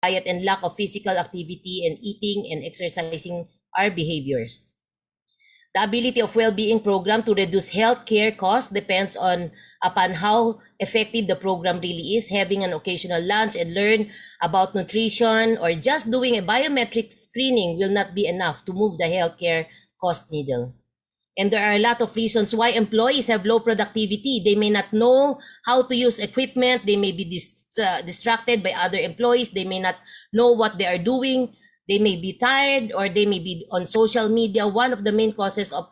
diet and lack of physical activity and eating and exercising our behaviors. The ability of well-being program to reduce healthcare costs depends upon how effective the program really is. Having an occasional lunch and learn about nutrition or just doing a biometric screening will not be enough to move the healthcare cost needle. And there are a lot of reasons why employees have low productivity. They may not know how to use equipment. They may be distracted by other employees. They may not know what they are doing. They may be tired or they may be on social media. One of the main causes of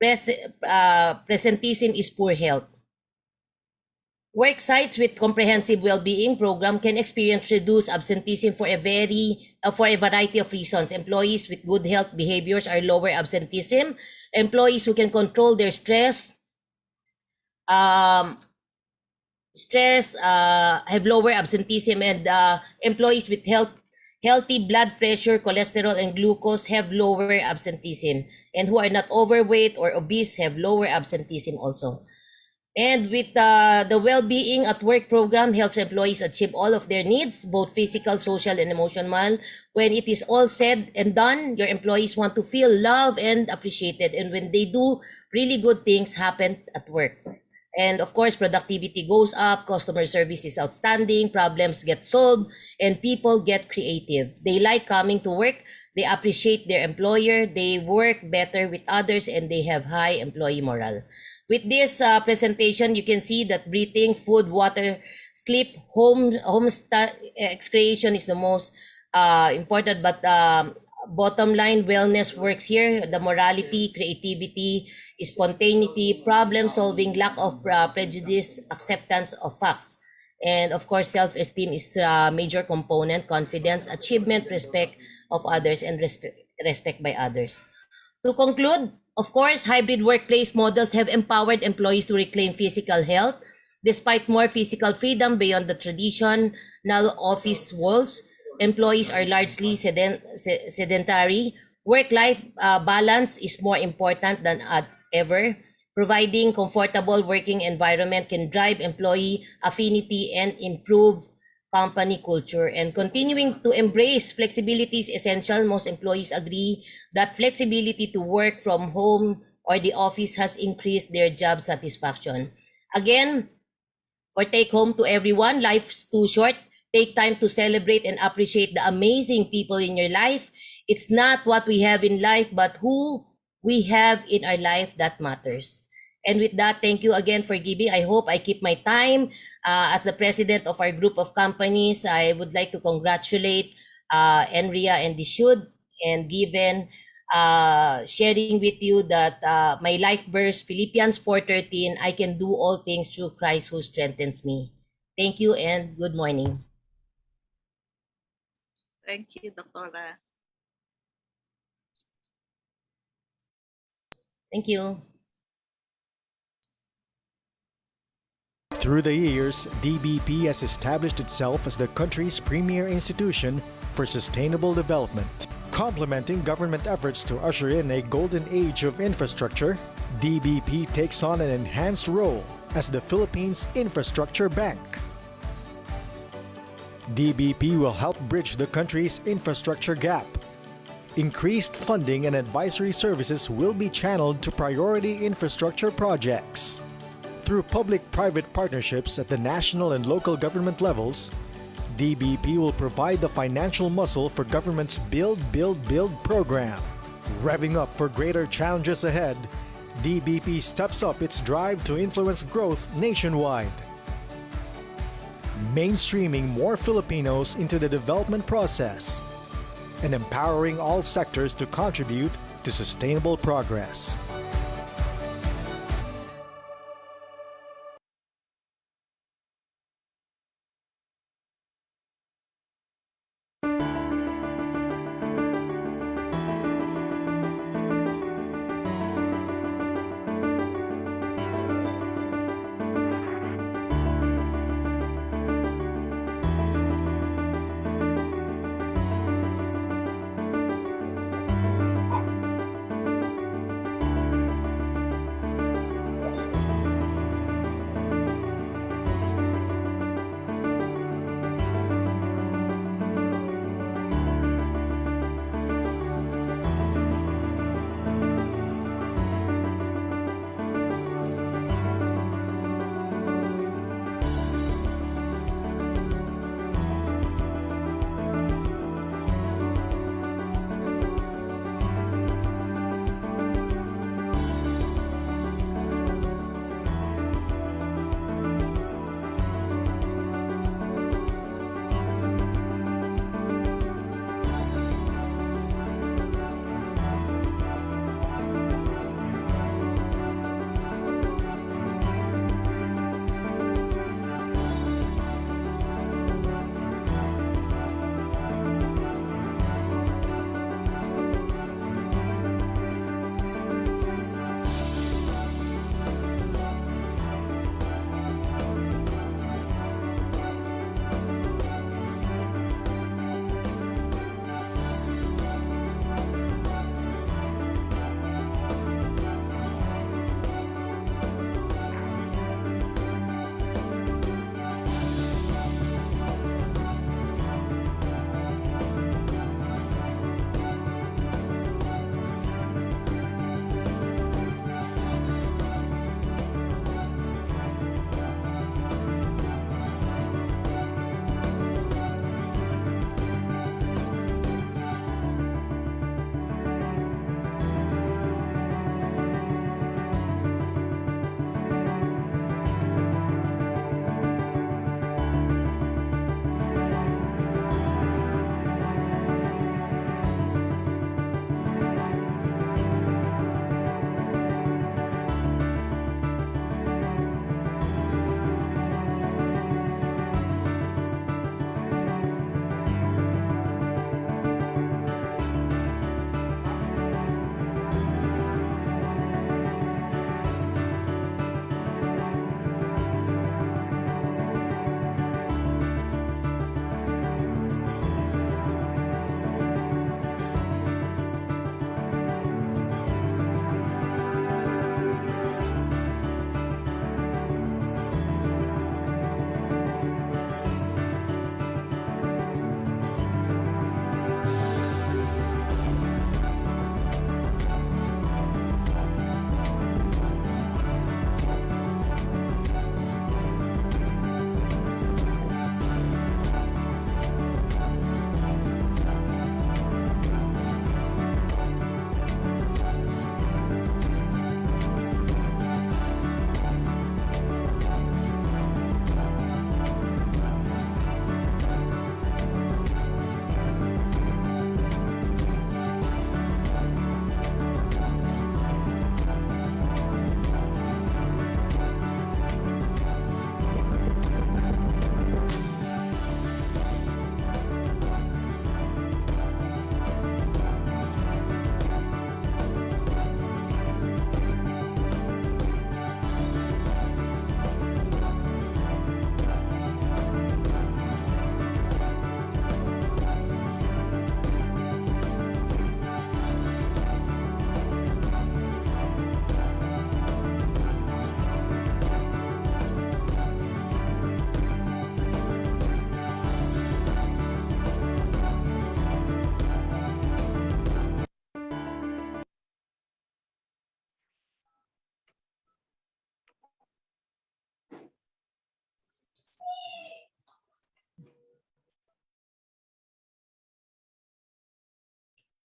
presenteeism is poor health. Work sites with comprehensive well-being program can experience reduced absenteeism for a variety of reasons. Employees with good health behaviors are lower absenteeism. Employees who can control their stress have lower absenteeism, and employees with healthy blood pressure, cholesterol, and glucose have lower absenteeism, and who are not overweight or obese have lower absenteeism also. And with the well-being at work program helps employees achieve all of their needs, both physical, social, and emotional. When it is all said and done, your employees want to feel loved and appreciated. And when they do, really good things happen at work. And of course, productivity goes up, customer service is outstanding, problems get solved, and people get creative. They like coming to work, they appreciate their employer, they work better with others, and they have high employee morale. With this presentation, you can see that breathing, food, water, sleep, home excretion is the most important, but bottom line, wellness works here. The morality, creativity, spontaneity, problem solving, lack of prejudice, acceptance of facts. And of course, self-esteem is a major component, confidence, achievement, respect of others, and respect by others. To conclude, of course, hybrid workplace models have empowered employees to reclaim physical health. Despite more physical freedom beyond the traditional office walls, employees are largely sedentary. Work-life balance is more important than ever. Providing comfortable working environment can drive employee affinity and improve company culture. And continuing to embrace flexibility is essential. Most employees agree that flexibility to work from home or the office has increased their job satisfaction. Again, for take home to everyone, life's too short. Take time to celebrate and appreciate the amazing people in your life. It's not what we have in life, but who we have in our life that matters. And with that, thank you again for giving. I hope I keep my time. As the president of our group of companies, I would like to congratulate Enria and Dishud, and given sharing with you that my life verse, Philippians 4:13, I can do all things through Christ who strengthens me. Thank you and good morning. Thank you, Doctora. Thank you. Through the years, DBP has established itself as the country's premier institution for sustainable development. Complementing government efforts to usher in a golden age of infrastructure, DBP takes on an enhanced role as the Philippines' infrastructure bank. DBP will help bridge the country's infrastructure gap. Increased funding and advisory services will be channeled to priority infrastructure projects. Through public-private partnerships at the national and local government levels, DBP will provide the financial muscle for government's Build, Build, Build program. Revving up for greater challenges ahead, DBP steps up its drive to influence growth nationwide. Mainstreaming more Filipinos into the development process and empowering all sectors to contribute to sustainable progress.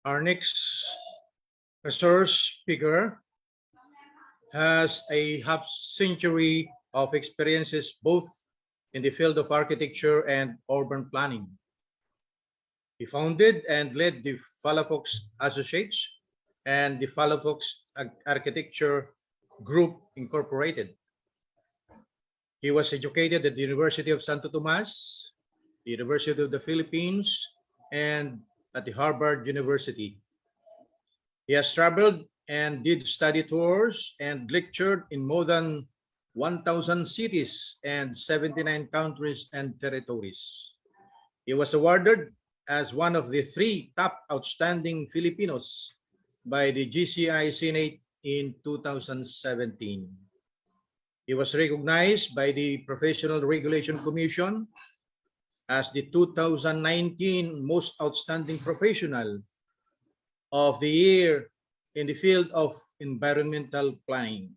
Our next resource speaker has a half century of experiences both in the field of architecture and urban planning. He founded and led the Palafox Associates and the Palafox Architecture Group Incorporated. He was educated at the University of Santo Tomas, the University of the Philippines, and at the Harvard University. He has traveled and did study tours and lectured in more than 1,000 cities and 79 countries and territories. He was awarded as one of the 3 top outstanding Filipinos by the GCI Senate in 2017. He was recognized by the Professional Regulation Commission as the 2019 Most Outstanding Professional of the Year in the field of environmental planning.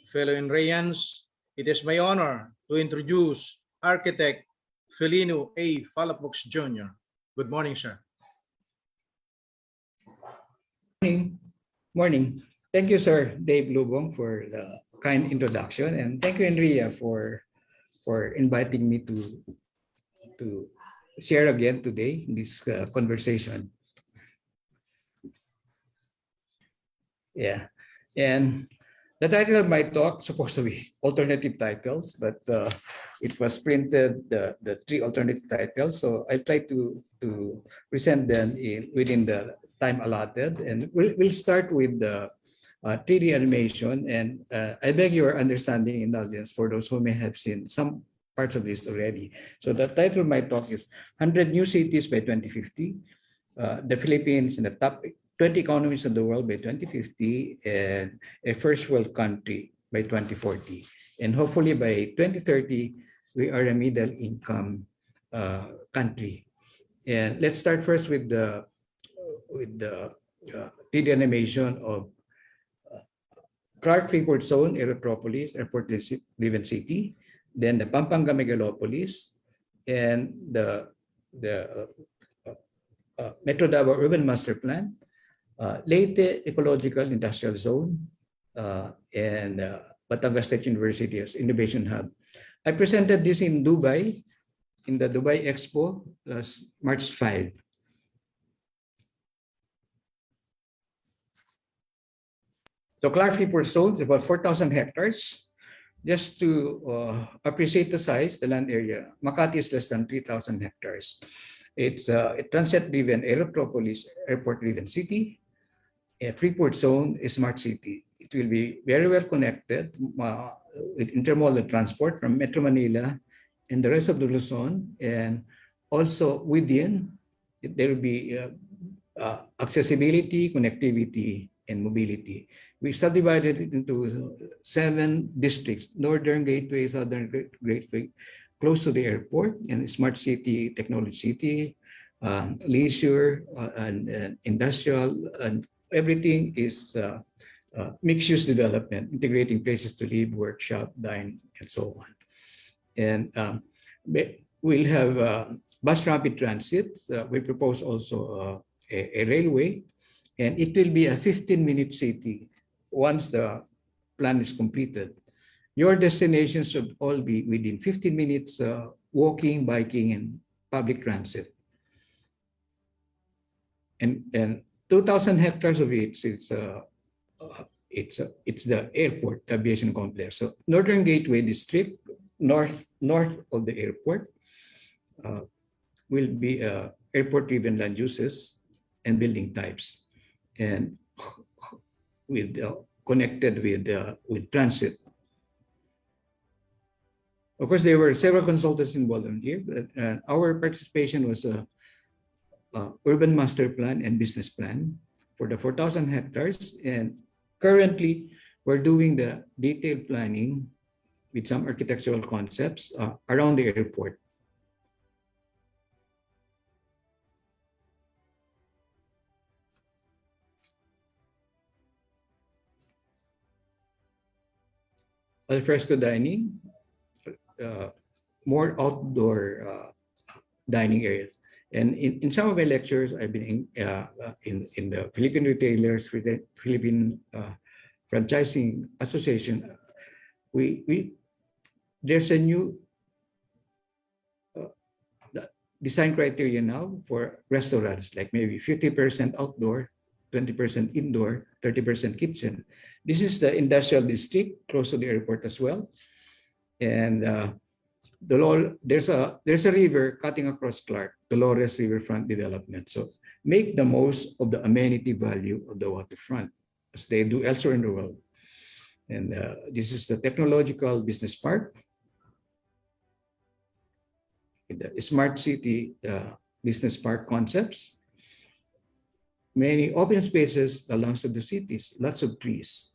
Fellow Enrayans, it is my honor to introduce architect Felino A. Palafox Jr. Good morning, sir. Morning. Morning. Thank you, Sir Dave Lubong, for the kind introduction, and thank you, Enria, for inviting me to share again today in this conversation. Yeah, and the title of my talk supposed to be alternative titles, but it was printed the 3 alternative titles, so I try to present them within the time allotted, and we'll start with the 3D animation, and I beg your understanding indulgence for those who may have seen some parts of this already. So the title of my talk is 100 New Cities by 2050, the Philippines in the top 20 economies of the world by 2050, and a first world country by 2040. And hopefully by 2030, we are a middle income country. And let's start first with the 3D animation of Clark Freeport Zone, Aerotropolis, airport-driven city, then the Pampanga Megalopolis, and the Metro Davao Urban Master Plan, Leyte Ecological Industrial Zone, and Batangas State University as Innovation Hub. I presented this in Dubai, in the Dubai Expo, March 5. So Clark Freeport Zone is about 4,000 hectares. Just to appreciate the size, the land area, Makati is less than 3,000 hectares. It's a transit-driven aerotropolis, airport-driven city. A Freeport Zone, a smart city. It will be very well connected with intermodal transport from Metro Manila and the rest of the Luzon, and also within, there will be accessibility, connectivity, and mobility. We subdivided it into 7 districts: Northern Gateway, Southern Gateway, close to the airport, and smart city, technology city, leisure, and industrial, and everything is mixed-use development, integrating places to live, work, shop, dine, and so on. And we'll have bus rapid transit. We propose also a railway, and it will be a 15-minute city once the plan is completed. Your destinations should all be within 15 minutes walking, biking, and public transit. And 2,000 hectares of it is it's the airport aviation complex. So Northern Gateway District, north of the airport, will be airport-driven land uses and building types, and with connected with transit. Of course, there were several consultants involved here, but our participation was a urban master plan and business plan for the 4,000 hectares, and currently we're doing the detailed planning with some architectural concepts around the airport. Al fresco dining, more outdoor dining areas. And in some of my lectures, I've been in the Philippine Retailers, Philippine Franchising Association. There's a new design criteria now for restaurants, like maybe 50% outdoor, 20% indoor, 30% kitchen. This is the industrial district close to the airport as well. And there's a river cutting across Clark, Dolores Riverfront Development. So make the most of the amenity value of the waterfront, as they do elsewhere in the world. And this is the Technological Business Park, the Smart City Business Park concepts. Many open spaces along the cities, lots of trees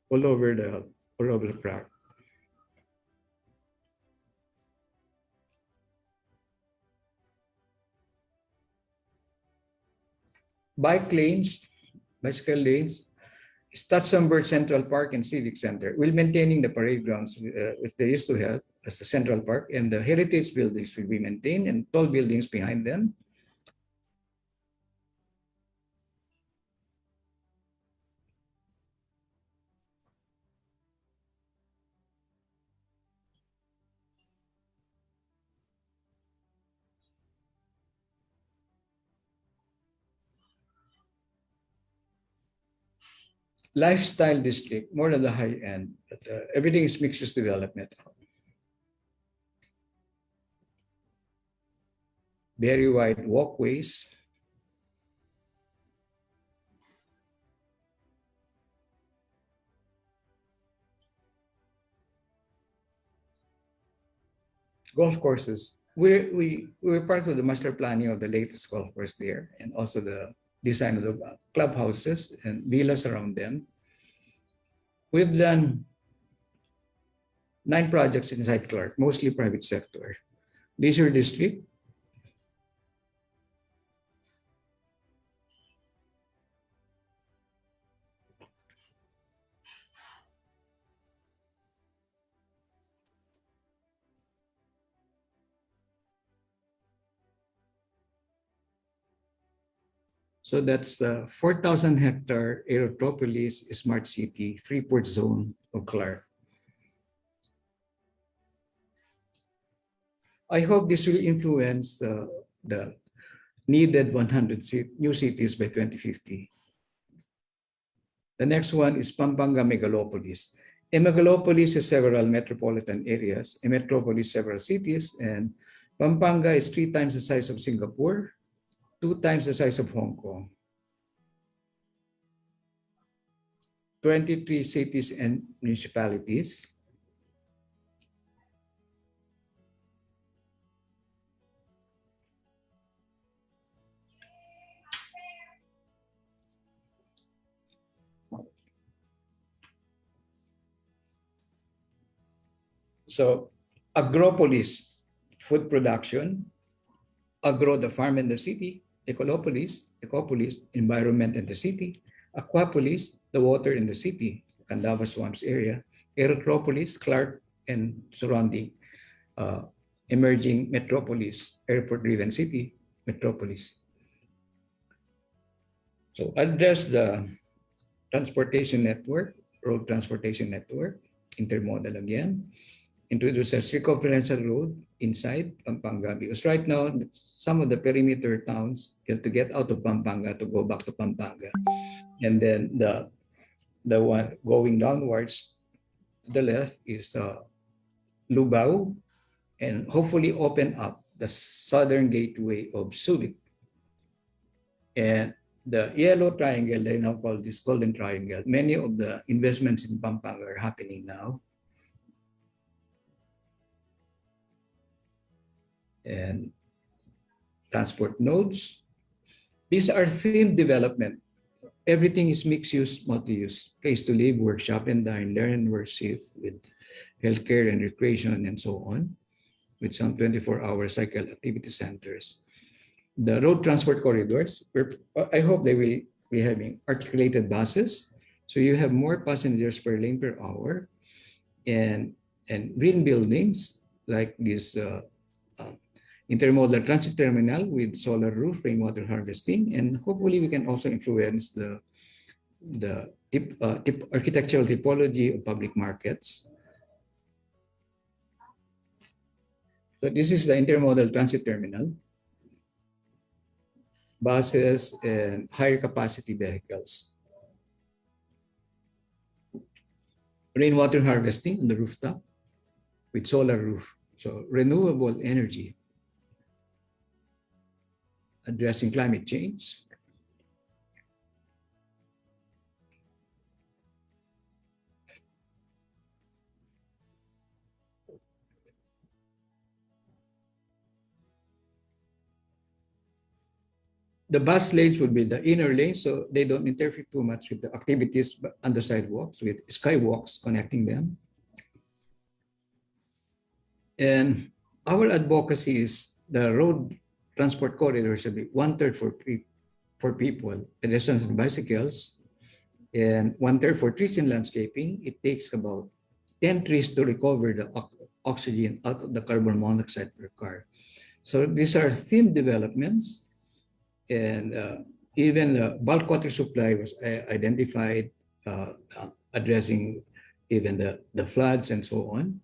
all over the park. Bicycle lanes, Stutzenberg Central Park and Civic Center. Will maintaining the parade grounds which they used to have as the Central Park, and the heritage buildings will be maintained and tall buildings behind them. Lifestyle district, more than the high end, but everything is mixed use development. Very wide walkways. Golf courses. We're part of the master planning of the latest golf course there, and also the design of the clubhouses and villas around them. We've done 9 projects inside Clark, mostly private sector. Leisure district. So that's the 4,000 hectare Aerotropolis Smart City Freeport Zone of Clark. I hope this will influence the needed 100 new cities by 2050. The next one is Pampanga Megalopolis. A megalopolis is several metropolitan areas, a metropolis several cities, and Pampanga is 3 times the size of Singapore, 2 times the size of Hong Kong. 23 cities and municipalities. So, agropolis, food production, agro, the farm in the city, ecolopolis, ecopolis, environment in the city, aquapolis, the water in the city, Candaba Swamps area, aerotropolis, Clark and surrounding, emerging metropolis, airport-driven city, metropolis. So address the transportation network, road transportation network, intermodal again, introduce a circumferential road inside Pampanga, because right now some of the perimeter towns, you have to get out of Pampanga to go back to Pampanga, and then the one going downwards to the left is Lubao, and hopefully open up the southern gateway of Subic. And the yellow triangle, they now call this golden triangle. Many of the investments in Pampanga are happening now. And transport nodes. These are themed development. Everything is mixed use, multi-use, place to live, workshop and dine, learn and worship with healthcare and recreation and so on, with some 24-hour cycle activity centers. The road transport corridors, I hope they will be having articulated buses, so you have more passengers per lane per hour, and green buildings like this intermodal transit terminal with solar roof, rainwater harvesting, and hopefully we can also influence the architectural typology of public markets. So this is the intermodal transit terminal, buses and higher capacity vehicles. Rainwater harvesting on the rooftop with solar roof. So renewable energy, addressing climate change. The bus lanes would be the inner lanes, so they don't interfere too much with the activities on the sidewalks, with skywalks connecting them. And our advocacy is the road transport corridor should be 1/3 for people, pedestrians and bicycles, and 1/3 for trees and landscaping. It takes about 10 trees to recover the oxygen out of the carbon monoxide per car. So these are themed developments, and even bulk water supply was identified, addressing even the floods and so on.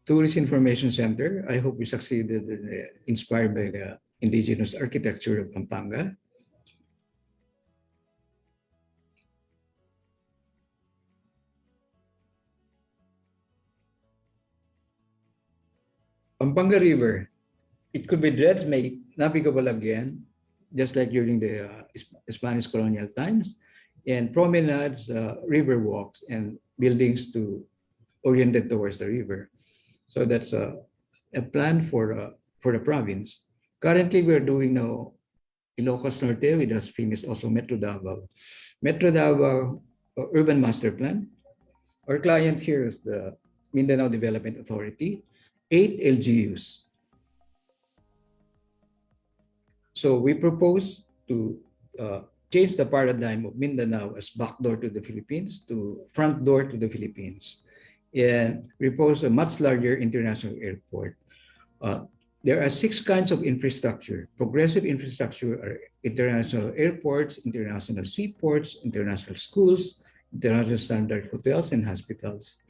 Tourist Information Center, I hope we succeeded, inspired by the indigenous architecture of Pampanga. Pampanga River, it could be dredged, made navigable again, just like during the Spanish colonial times, and promenades, river walks, and buildings oriented towards the river. So that's a plan for the province. Currently, we're doing now Ilocos Norte with us famous also Metro Davao. Metro Davao Urban Master Plan. Our client here is the Mindanao Development Authority, 8 LGUs. So we propose to change the paradigm of Mindanao as backdoor to the Philippines to front door to the Philippines, and propose a much larger international airport. There are 6 kinds of infrastructure. Progressive infrastructure are international airports, international seaports, international schools, international standard hotels and hospitals.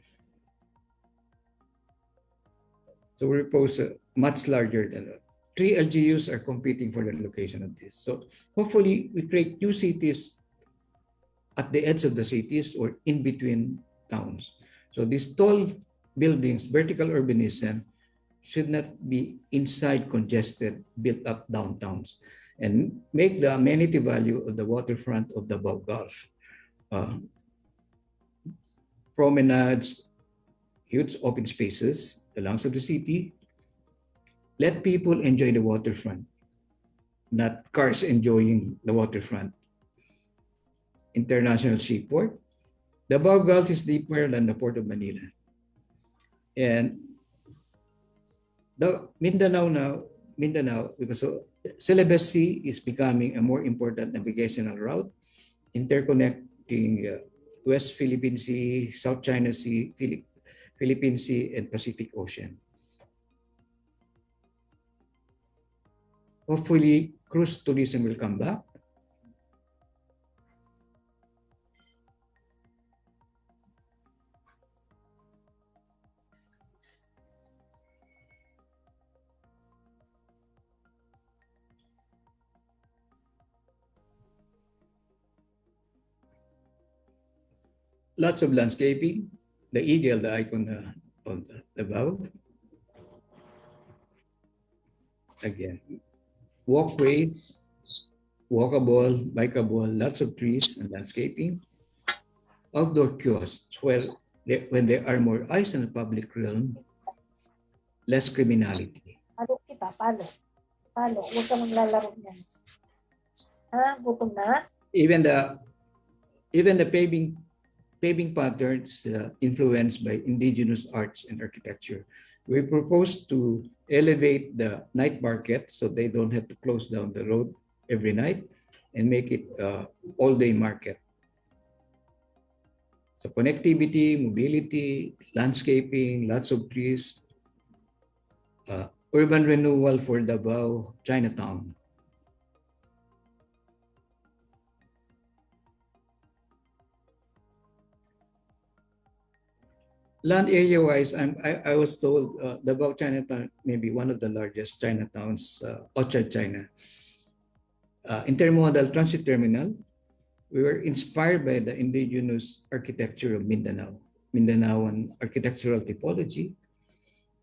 So we propose a much larger than that. 3 LGUs are competing for the location of this. So hopefully we create new cities at the edge of the cities or in between towns. So these tall buildings, vertical urbanism, should not be inside congested, built up downtowns, and make the amenity value of the waterfront of the Davao Gulf. Promenades, huge open spaces, the lungs of the city. Let people enjoy the waterfront, not cars enjoying the waterfront. International seaport. The Davao Gulf is deeper than the Port of Manila. And the Mindanao, because Celebes Sea is becoming a more important navigational route, interconnecting West Philippine Sea, South China Sea, Philippine Sea, and Pacific Ocean. Hopefully, cruise tourism will come back. Lots of landscaping, the eagle, the icon of the Davao. Again, walkways, walkable, bikeable, lots of trees and landscaping. Outdoor kiosks, when there are more eyes in the public realm, less criminality. Palo kita, palo. Palo, huwag ka maglalaro niyan. Ha, gutom na? Even the paving patterns influenced by indigenous arts and architecture. We propose to elevate the night market so they don't have to close down the road every night and make it all-day market. So connectivity, mobility, landscaping, lots of trees, urban renewal for Davao, Chinatown. Land area-wise, I was told Davao Chinatown may be one of the largest Chinatowns outside China. Intermodal transit terminal, we were inspired by the indigenous architecture of Mindanao, Mindanaoan architectural typology,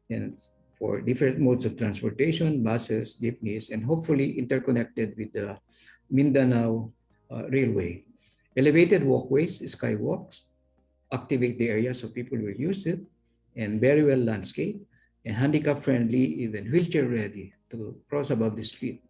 and for different modes of transportation, buses, jeepneys, and hopefully interconnected with the Mindanao Railway. Elevated walkways, skywalks, activate the area so people will use it, and very well landscaped, and handicap friendly, even wheelchair ready to cross above the street.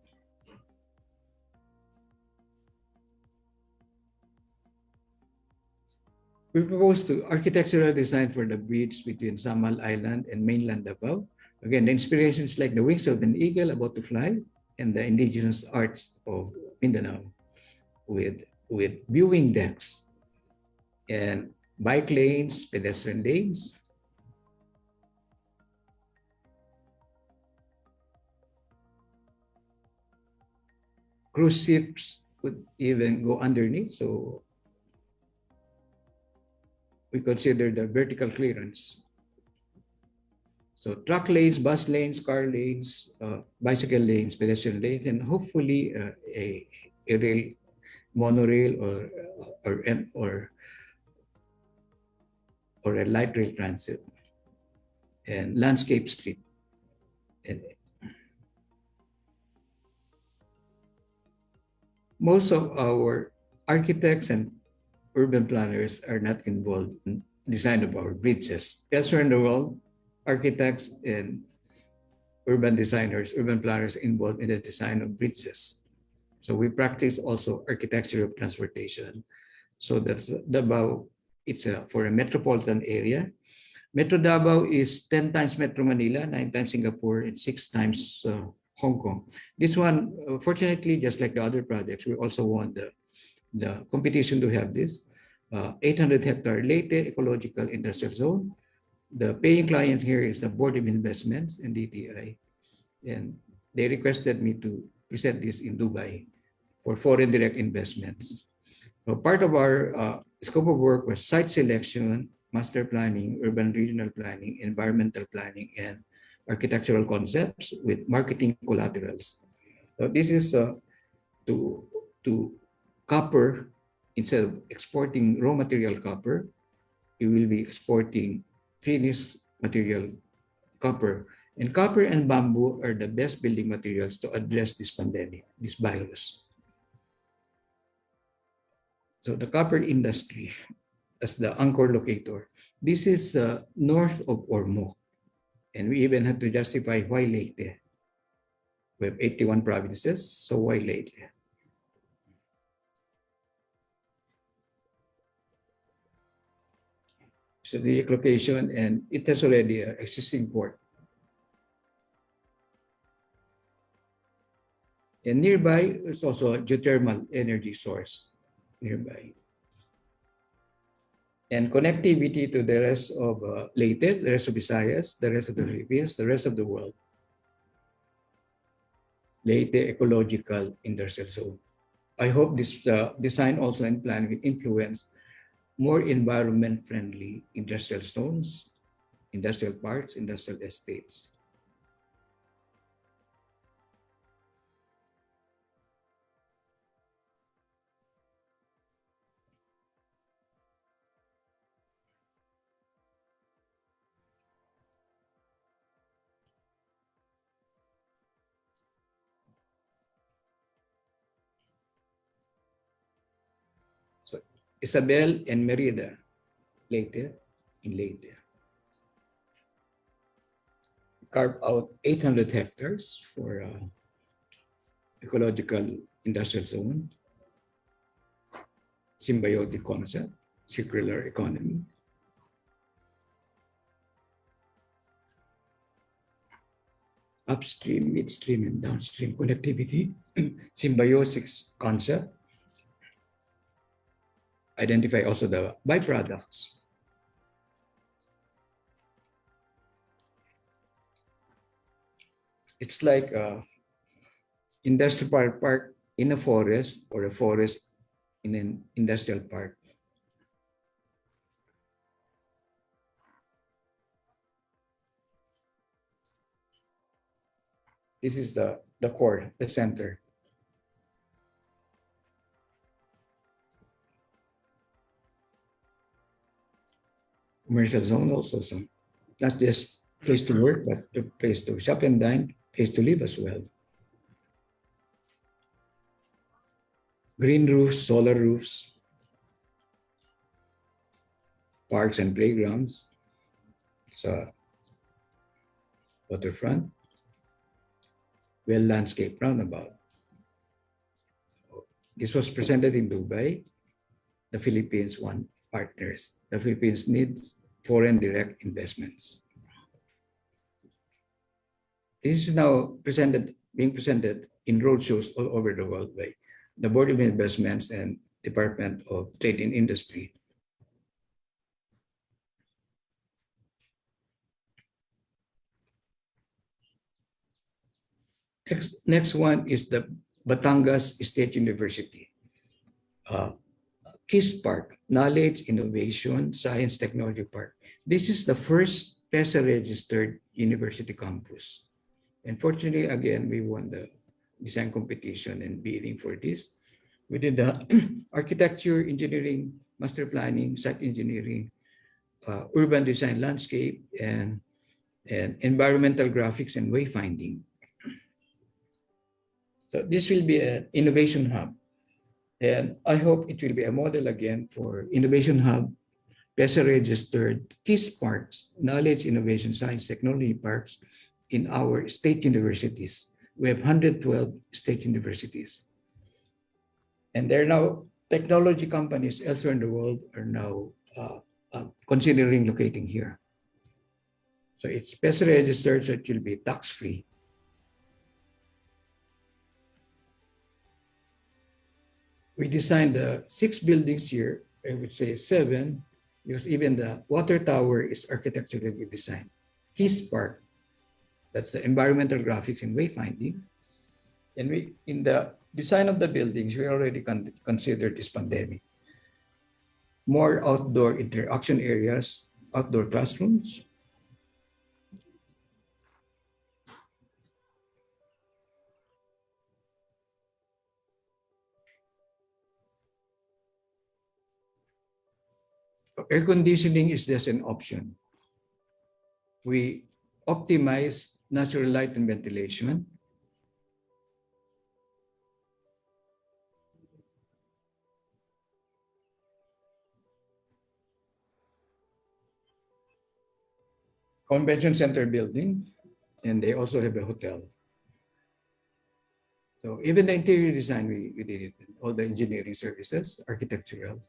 We proposed to architectural design for the bridge between Samal Island and mainland Davao. Again, the inspiration is like the wings of an eagle about to fly, and the indigenous arts of Mindanao with viewing decks and bike lanes, pedestrian lanes. Cruise ships could even go underneath, so we consider the vertical clearance. So truck lanes, bus lanes, car lanes, bicycle lanes, pedestrian lanes, and hopefully a rail, monorail, or a light rail transit, and landscape street. And most of our architects and urban planners are not involved in design of our bridges. Elsewhere in the world, architects and urban designers, urban planners involved in the design of bridges. So we practice also architecture of transportation. So that's Davao. It's for a metropolitan area. Metro Davao is 10 times Metro Manila, 9 times Singapore, and 6 times Hong Kong. This one, fortunately, just like the other projects, we also won the competition to have this 800-hectare Leyte Ecological Industrial Zone. The paying client here is the Board of Investments and DTI, and they requested me to present this in Dubai for foreign direct investments. So part of our scope of work was site selection, master planning, urban regional planning, environmental planning, and architectural concepts with marketing collaterals. So this is to copper. Instead of exporting raw material copper, we will be exporting finished material copper. And copper and bamboo are the best building materials to address this pandemic, this virus. So the copper industry as the anchor locator. This is north of Ormoc. And we even had to justify why Leyte. We have 81 provinces, so why Leyte? Strategic location, and it has already an existing port. And nearby is also a geothermal energy source nearby. And connectivity to the rest of Leyte, the rest of Visayas, the rest of the Philippines, the rest of the world. Leyte Ecological Industrial Zone. I hope this design also and plan will influence more environment-friendly industrial zones, industrial parks, industrial estates. So Isabel and Merida, Leyte, in Leyte. Carve out 800 hectares for ecological industrial zone, symbiotic concept, circular economy. Upstream, midstream, and downstream connectivity, symbiosis concept. Identify also the byproducts. It's like a industrial park in a forest or a forest in an industrial park. This is the core, the center. Commercial zone also, so not just place to work, but a place to shop and dine, place to live as well. Green roofs, solar roofs, parks and playgrounds. So waterfront, well landscaped roundabout. This was presented in Dubai. The Philippines want partners. The Philippines needs foreign direct investments. This is now being presented in roadshows all over the world by the Board of Investments and Department of Trade and Industry. Next one is the Batangas State University. KISS Park, Knowledge, Innovation, Science, Technology Park. This is the first PESA-registered university campus. And fortunately, again, we won the design competition and bidding for this. We did the architecture, engineering, master planning, site engineering, urban design, landscape, and environmental graphics and wayfinding. So this will be an innovation hub. And I hope it will be a model again for innovation hub, PESA-registered KISS parks, knowledge, innovation, science, technology parks in our state universities. We have 112 state universities. And there are now technology companies elsewhere in the world are now considering locating here. So it's PESA-registered, so it will be tax-free. We designed 6 buildings here, I would say 7, because even the water tower is architecturally designed. KISS Park, that's the environmental graphics and wayfinding. And we, in the design of the buildings, we already considered this pandemic. More outdoor interaction areas, outdoor classrooms. Air conditioning is just an option. We optimize natural light and ventilation. Convention center building, and they also have a hotel. So even the interior design, we did it. All the engineering services, architectural,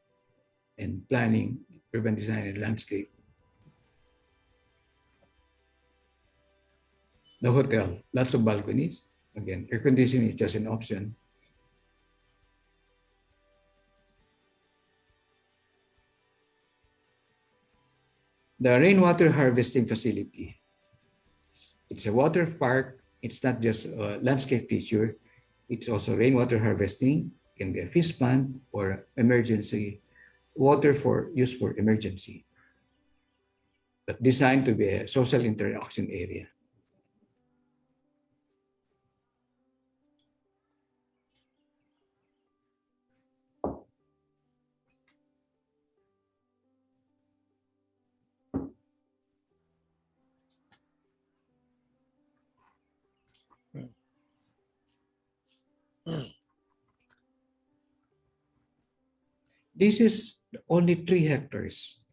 and planning, urban design, and landscape. The hotel, lots of balconies. Again, air conditioning is just an option. The rainwater harvesting facility. It's a water park. It's not just a landscape feature. It's also rainwater harvesting. It can be a fish pond or emergency water for use for emergency, but designed to be a social interaction area. This is only 3 hectares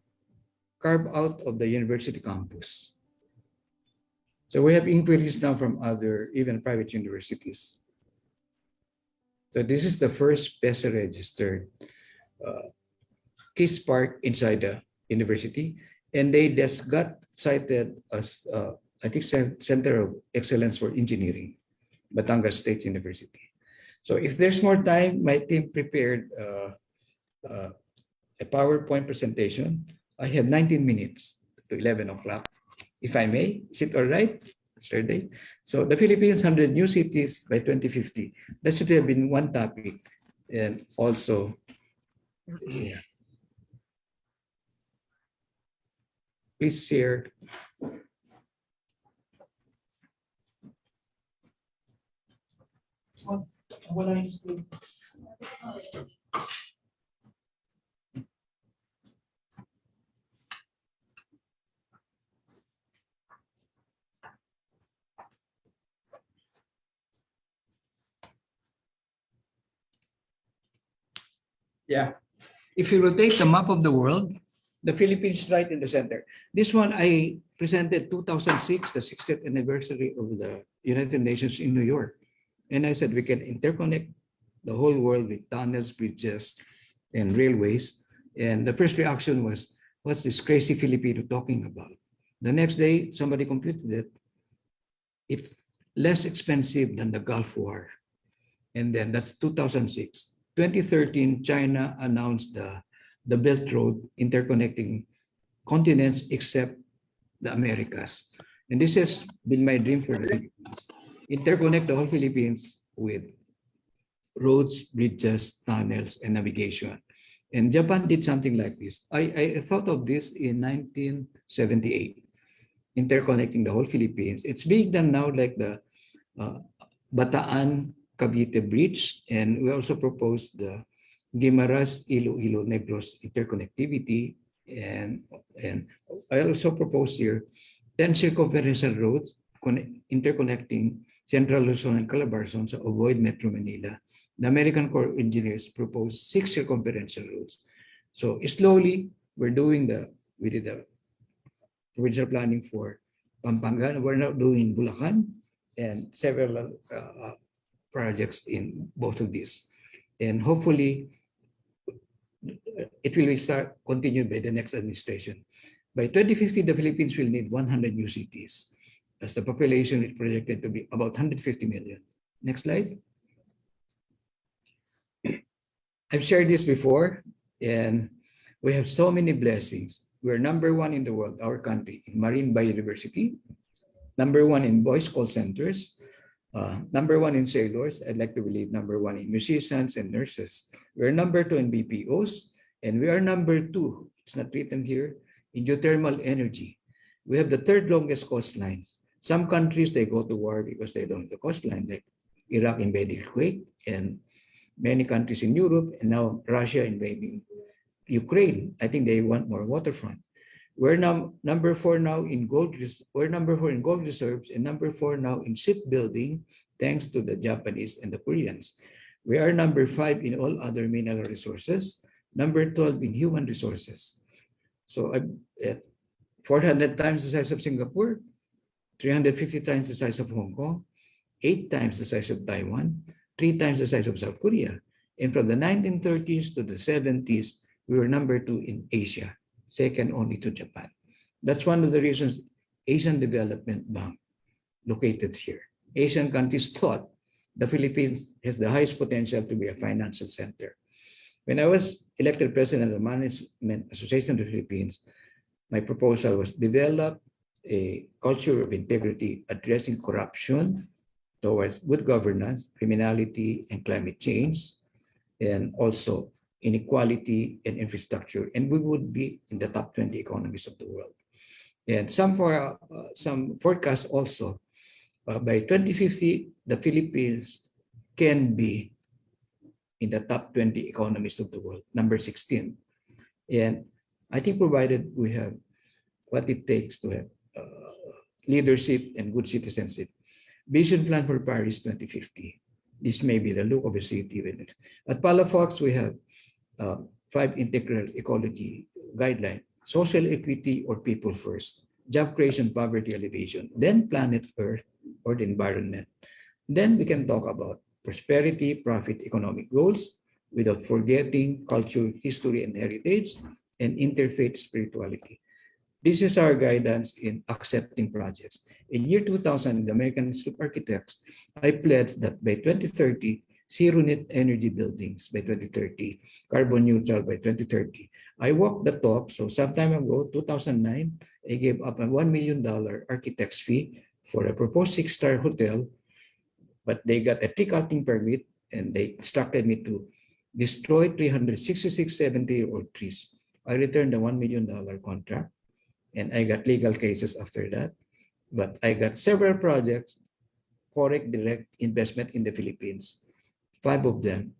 carved out of the university campus. So we have inquiries now from other, even private universities. So this is the first PESA registered KISS Park inside the university. And they just got cited as, I think, Center of Excellence for Engineering, Batangas State University. So if there's more time, my team prepared a PowerPoint presentation. I have 19 minutes to 11 o'clock. If I may, is it all right? yesterday. So the Philippines 100 new cities by 2050. That should have been one topic. And also, yeah. Please share. Yeah. If you rotate the map of the world, the Philippines is right in the center. This one I presented 2006, the 60th anniversary of the United Nations in New York. And I said we can interconnect the whole world with tunnels, bridges, and railways. And the first reaction was, what's this crazy Filipino talking about? The next day, somebody computed it. It's less expensive than the Gulf War. And then that's 2006. 2013, China announced the Belt Road interconnecting continents except the Americas. And this has been my dream for the Philippines. Interconnect the whole Philippines with roads, bridges, tunnels, and navigation. And Japan did something like this. I thought of this in 1978, interconnecting the whole Philippines. It's being done now like the Bataan Cavite Bridge, and we also proposed the Guimaras Iloilo Negros interconnectivity, and I also proposed here 10 circumferential roads interconnecting Central Luzon and Calabarzon to avoid Metro Manila. The American Corps of Engineers proposed 6 circumferential roads. So slowly we did the provincial planning for Pampanga. We're now doing Bulacan and several projects in both of these. And hopefully it will be continued by the next administration. By 2050, the Philippines will need 100 new cities, as the population is projected to be about 150 million. Next slide. I've shared this before, and we have so many blessings. We're #1 in the world, our country, in marine biodiversity, #1 in voice call centers, #1 in sailors. I'd like to believe #1 in musicians and nurses. We're #2 in BPOs, and we are #2, it's not written here, in geothermal energy. We have the 3rd longest coastlines. Some countries, they go to war because they don't have the coastline, like Iraq invading Kuwait, and many countries in Europe, and now Russia invading Ukraine. I think they want more waterfront. We're now #4 now in gold. We're #4 in gold reserves and #4 now in shipbuilding, thanks to the Japanese and the Koreans. We are #5 in all other mineral resources, #12 in human resources. So 400 times the size of Singapore, 350 times the size of Hong Kong, 8 times the size of Taiwan, 3 times the size of South Korea. And from the 1930s to the 70s, we were #2 in Asia, second only to Japan. That's one of the reasons Asian Development Bank located here. Asian countries thought the Philippines has the highest potential to be a financial center. When I was elected president of the Management Association of the Philippines, my proposal was develop a culture of integrity addressing corruption towards good governance, criminality, and climate change, and also inequality and infrastructure, and we would be in the top 20 economies of the world. And some forecasts also, by 2050, the Philippines can be in the top 20 economies of the world, #16. And I think provided we have what it takes to have leadership and good citizenship. Vision Plan for Paris 2050. This may be the look of a city. At Palafox, we have 5 integral ecology guidelines: social equity or people first, job creation, poverty alleviation, then planet Earth or the environment. Then we can talk about prosperity, profit, economic goals, without forgetting culture, history, and heritage, and interfaith spirituality. This is our guidance in accepting projects. In year 2000, the American Institute of Architects, I pledged that by 2030, zero net energy buildings by 2030, carbon neutral by 2030. I walked the talk, so sometime ago, 2009, I gave up a $1 million architect's fee for a proposed 6-star hotel, but they got a tree cutting permit and they instructed me to destroy 366 70-year-old trees. I returned the $1 million contract and I got legal cases after that. But I got several projects, foreign direct investment in the Philippines, 5 of them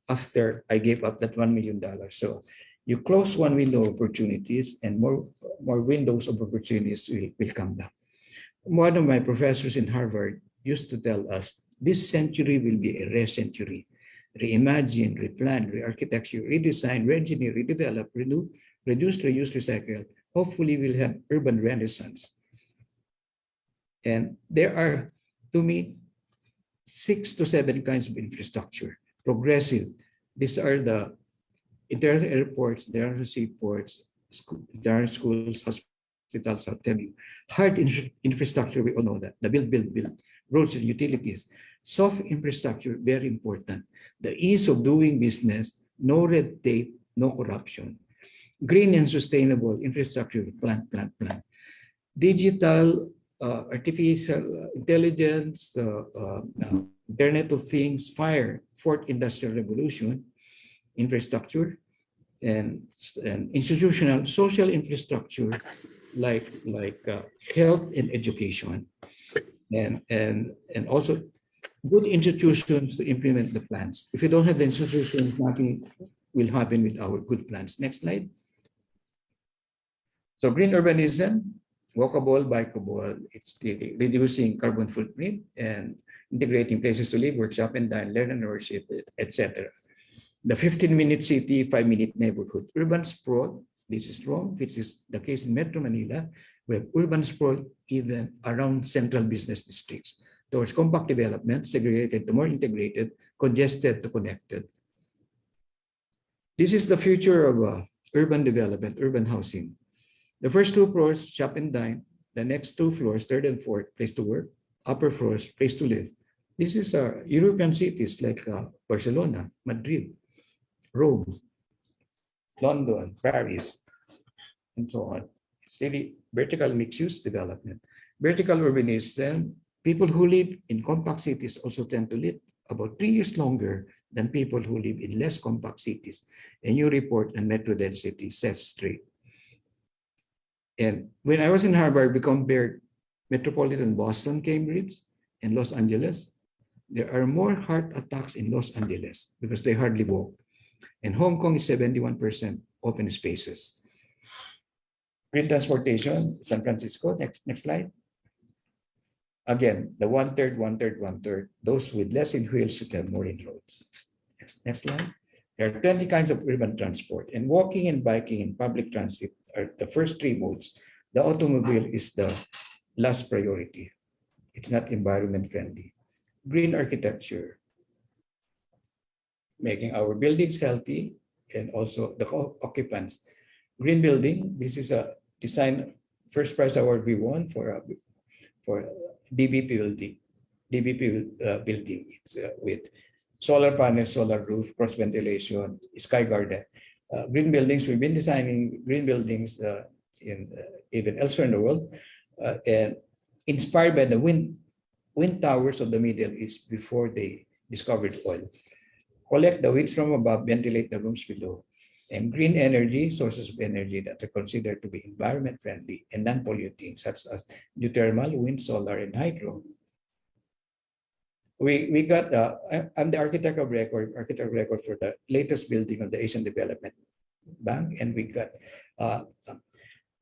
after I gave up that $1 million. So you close one window of opportunities and more windows of opportunities will come down. One of my professors in Harvard used to tell us, this century will be a re-century. Reimagine, replan, re-architecture, redesign, re-engineer, redevelop, renew, reduce, reuse, recycle. Hopefully we'll have urban renaissance. And there are, to me, 6 to 7 kinds of infrastructure. Progressive. These are the international airports, there are seaports, there are schools, hospitals, I'll tell you. Hard infrastructure, we all know that. The build. Roads and utilities. Soft infrastructure, very important. The ease of doing business, no red tape, no corruption. Green and sustainable infrastructure, plan. Digital, artificial intelligence, Internet of Things, fire, fourth industrial revolution, infrastructure, and institutional social infrastructure like health and education, and also good institutions to implement the plans. If you don't have the institutions, nothing will happen with our good plans. Next slide. So green urbanism, walkable, bikeable, it's reducing carbon footprint and integrating places to live, workshop and dine, learn and worship, etc. The 15-minute city, 5-minute neighborhood. Urban sprawl, this is wrong, which is the case in Metro Manila. We have urban sprawl even around central business districts towards compact development, segregated to more integrated, congested to connected. This is the future of urban development, urban housing. The first 2 floors, shop and dine. The next 2 floors, 3rd and 4th, place to work. Upper floors, place to live. This is European cities like Barcelona, Madrid, Rome, London, Paris, and so on. It's really vertical mixed-use development. Vertical urbanism, people who live in compact cities also tend to live about 3 years longer than people who live in less compact cities. A new report on metro density says straight. And when I was in Harvard, we compared metropolitan Boston, Cambridge, and Los Angeles. There are more heart attacks in Los Angeles because they hardly walk. And Hong Kong is 71% open spaces. Green transportation, San Francisco, next slide. Again, the 1/3, 1/3, 1/3. Those with less in wheels should have more in roads. Next slide. There are 20 kinds of urban transport, and walking and biking and public transit are the first 3 modes. The automobile is the last priority. It's not environment friendly. Green architecture, making our buildings healthy and also the occupants. Green building, this is a design first prize award we won for DBP building. It's with solar panels, solar roof, cross ventilation, sky garden. Green buildings, we've been designing green buildings in even elsewhere in the world, and inspired by the wind towers of the Middle East before they discovered oil. Collect the winds from above, ventilate the rooms below. And green energy, sources of energy that are considered to be environment friendly and non-polluting, such as geothermal, wind, solar, and hydro. We got, I'm the architect of record for the latest building of the Asian Development Bank, and we got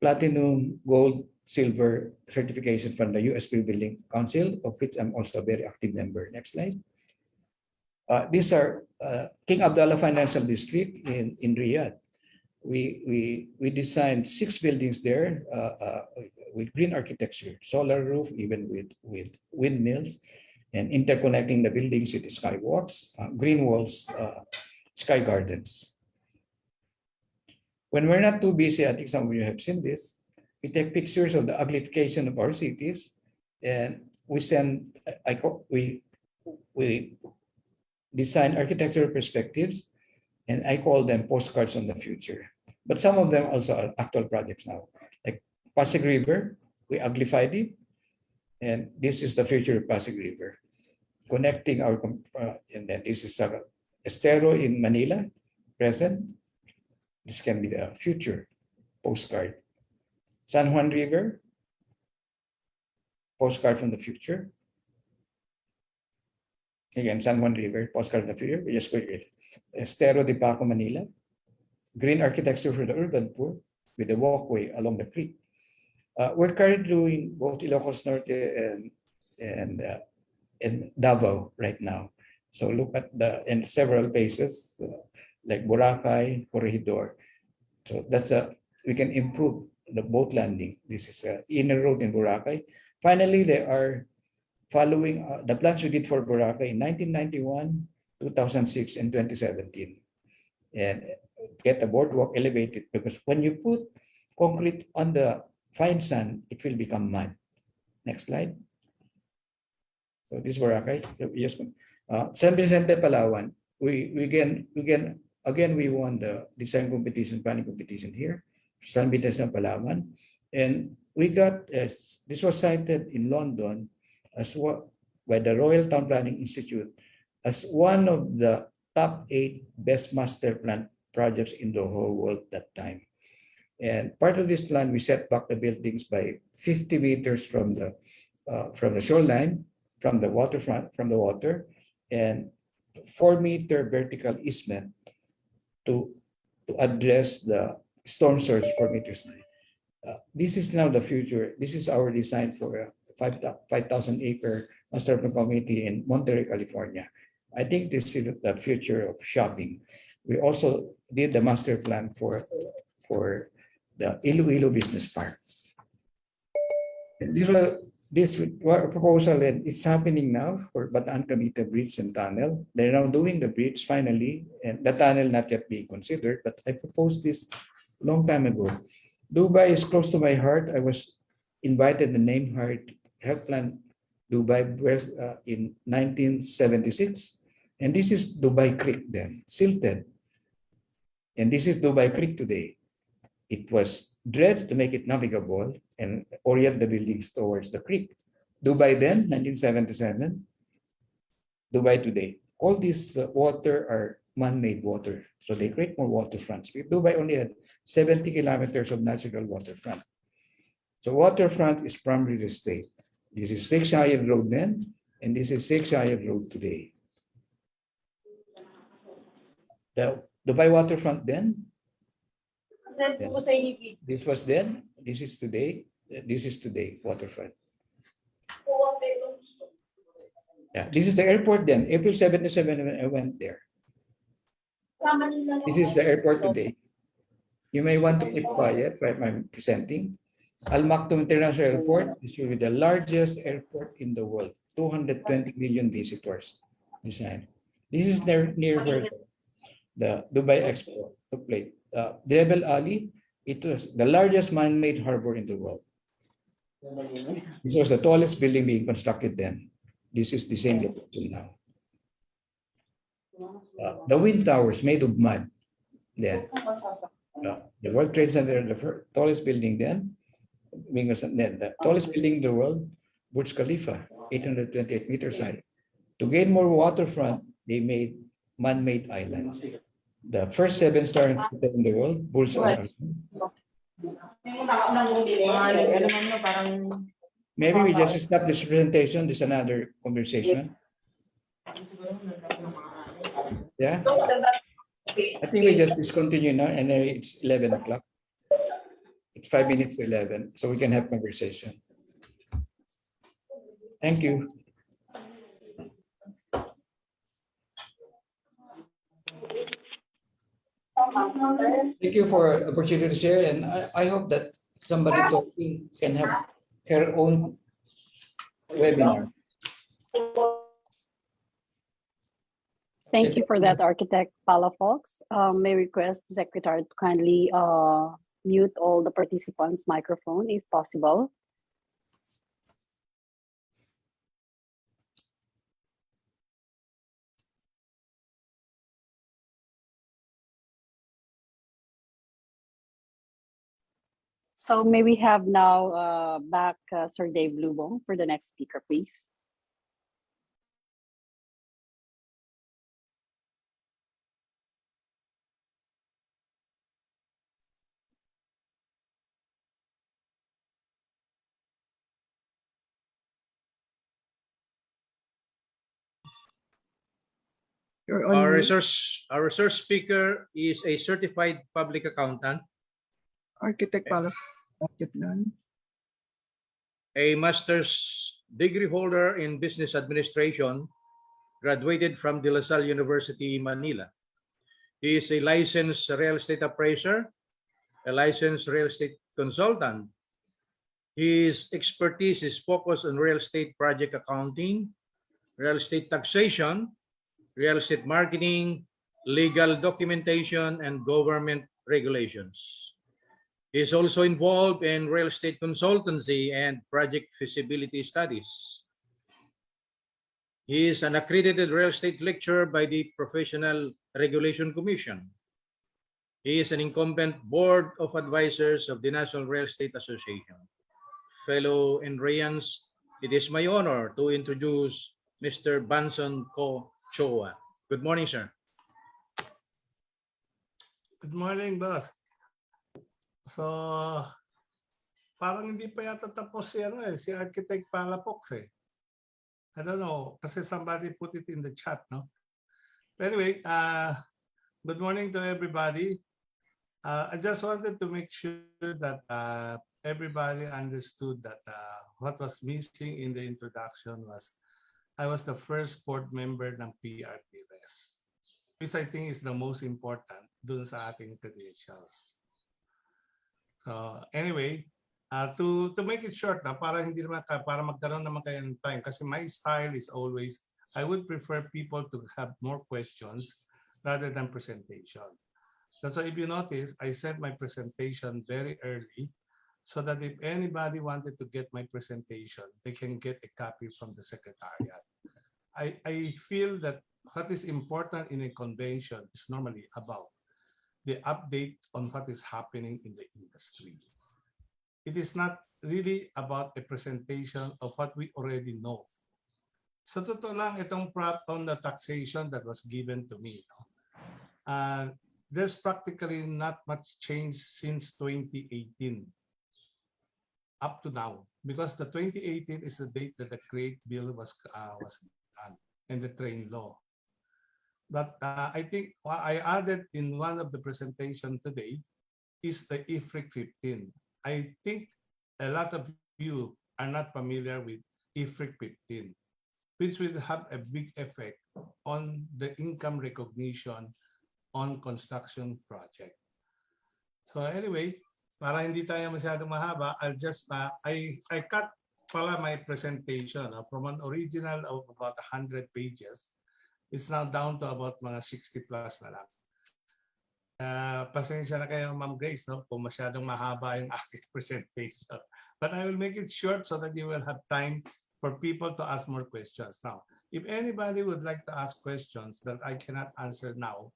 platinum, gold, silver certification from the US Green Building Council, of which I'm also a very active member. Next slide. These are King Abdullah Financial District in Riyadh. We designed 6 buildings there with green architecture, solar roof, even with windmills, and interconnecting the buildings with skywalks, green walls, sky gardens. When we're not too busy, I think some of you have seen this, we take pictures of the uglification of our cities, and we send, we design architectural perspectives, and I call them postcards on the future. But some of them also are actual projects now. Like Pasig River, we uglified it. And this is the future of Pasig River, connecting our, and then this is Estero in Manila, present. This can be the future postcard. San Juan River, postcard from the future. Again, San Juan River, postcard from the future. We just create Estero de Paco, Manila. Green architecture for the urban poor with a walkway along the creek. We're currently doing both Ilocos Norte and Davao right now. So look at in several places like Boracay, Corregidor. So that's we can improve the boat landing. This is inner road in Boracay. Finally, they are following the plans we did for Boracay in 1991, 2006, and 2017. And get the boardwalk elevated, because when you put concrete on the fine sand, it will become mud. Next slide. So this Boracay, San Vicente, Palawan. We won the design competition, planning competition here, San Vicente, Palawan, and we got this was cited in London as what by the Royal Town Planning Institute as one of the top 8 best master plan projects in the whole world that time. And part of this plan, we set back the buildings by 50 meters from the shoreline, from the waterfront, from the water, and 4-meter vertical easement to address the storm surge 4 meters. This is now the future. This is our design for a 5,000-acre master plan community in Monterey, California. I think this is the future of shopping. We also did the master plan for the Iloilo Business Park. This proposal, and it's happening now for Bataan Cavite Bridge and Tunnel. They're now doing the bridge finally, and the tunnel not yet being considered, but I proposed this a long time ago. Dubai is close to my heart. I was invited the name Health Plan Dubai in 1976. And this is Dubai Creek then, silted. And this is Dubai Creek today. It was dredged to make it navigable and orient the buildings towards the creek. Dubai then, 1977. Dubai today. All this water are man-made water. So they create more waterfronts. Dubai only had 70 kilometers of natural waterfront. So waterfront is primary estate. This is 6 Shayab Road then, and this is 6 Shayab Road today. The Dubai waterfront then, this was then, this is today, waterfront. Yeah, this is the airport then, April 77 when I went there. This is the airport today. You may want to keep quiet while I'm presenting. Al Maktoum International Airport is really the largest airport in the world, 220 million visitors. This is near where the Dubai Expo took place. Jebel Ali, it was the largest man-made harbor in the world. This was the tallest building being constructed then. This is the same location now. The wind towers made of mud then. The World Trade Center, the tallest building then, the tallest building in the world, Burj Khalifa, 828 meters high. To gain more waterfront, they made man-made islands. The first 7-star hotel in the world, Burj Al Arab. Maybe we just stop this presentation. This is another conversation. Yeah. I think we just discontinue now, and it's 11 o'clock. It's 5 minutes to 11, so we can have conversation. Thank you. Thank you for the opportunity to share, and I hope that somebody talking can have her own webinar. Thank you for that, Architect Palafox. May request the Secretary to kindly mute all the participants' microphone if possible. So may we have now back Sir Dave Lubong for the next speaker, please. You're on Our mute. resource speaker is a certified public accountant, Architect Pala, not yet done. a master's degree holder in business administration, graduated from De La Salle University, Manila. He is a licensed real estate appraiser, a licensed real estate consultant. His expertise is focused on real estate project accounting, real estate taxation, real estate marketing, legal documentation, and government regulations. He is also involved in real estate consultancy and project feasibility studies. He is an accredited real estate lecturer by the Professional Regulation Commission. He is an incumbent board of advisors of the National Real Estate Association. Fellow Enrayans, it is my honor to introduce Mr. Banson Ko Choa. Good morning, sir. Good morning, boss. So, parang hindi pa yata tapos si Architect Palafox eh. I don't know, kasi somebody put it in the chat, no? But anyway, good morning to everybody. I just wanted to make sure that everybody understood that what was missing in the introduction was I was the first board member ng PRPRES, which I think is the most important dun sa ating credentials. So anyway, to make it short, para hindi naman para magkaroon naman kayo ng time, kasi my style is always I would prefer people to have more questions rather than presentation. That's why if you notice, I sent my presentation very early so that if anybody wanted to get my presentation, they can get a copy from the secretariat. I feel that what is important in a convention is normally about the update on what is happening in the industry. It is not really about a presentation of what we already know. Sa totoo lang, itong prop on the taxation that was given to me, there's practically not much change since 2018 up to now, because the 2018 is the date that the Great Bill was done and the train law. But I think what I added in one of the presentation today is the IFRIC 15. I think a lot of you are not familiar with IFRIC 15, which will have a big effect on the income recognition on construction project. So anyway, para hindi tayo masyadong mahaba, I'll just, I cut pala my presentation from an original of about 100 pages. It's now down to about mga 60 plus na lang. Pasensya na kayo, Ma'am Grace, no, kung masyadong mahaba yung aking presentation. But I will make it short so that you will have time for people to ask more questions. Now, if anybody would like to ask questions that I cannot answer now,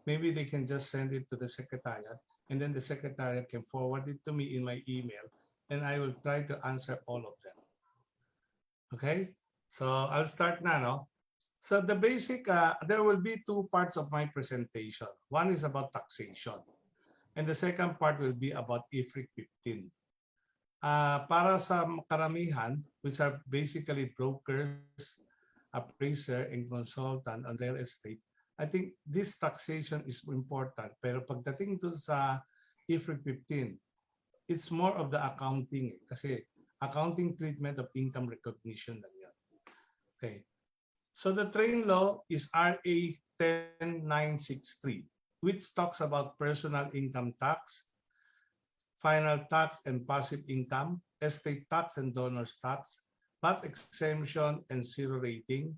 maybe they can just send it to the secretariat, and then the secretariat can forward it to me in my email, and I will try to answer all of them. Okay, so I'll start now. No? So the basic, there will be two parts of my presentation. One is about taxation, and the second part will be about IFRIC 15. Para sa karamihan, which are basically brokers, appraiser, and consultant on real estate, I think this taxation is important. Pero pagdating to sa IFRIC 15, it's more of the accounting. Kasi accounting treatment of income recognition lang yan. Okay. So the train law is RA 10963, which talks about personal income tax, final tax and passive income, estate tax and donors tax, VAT exemption and zero rating,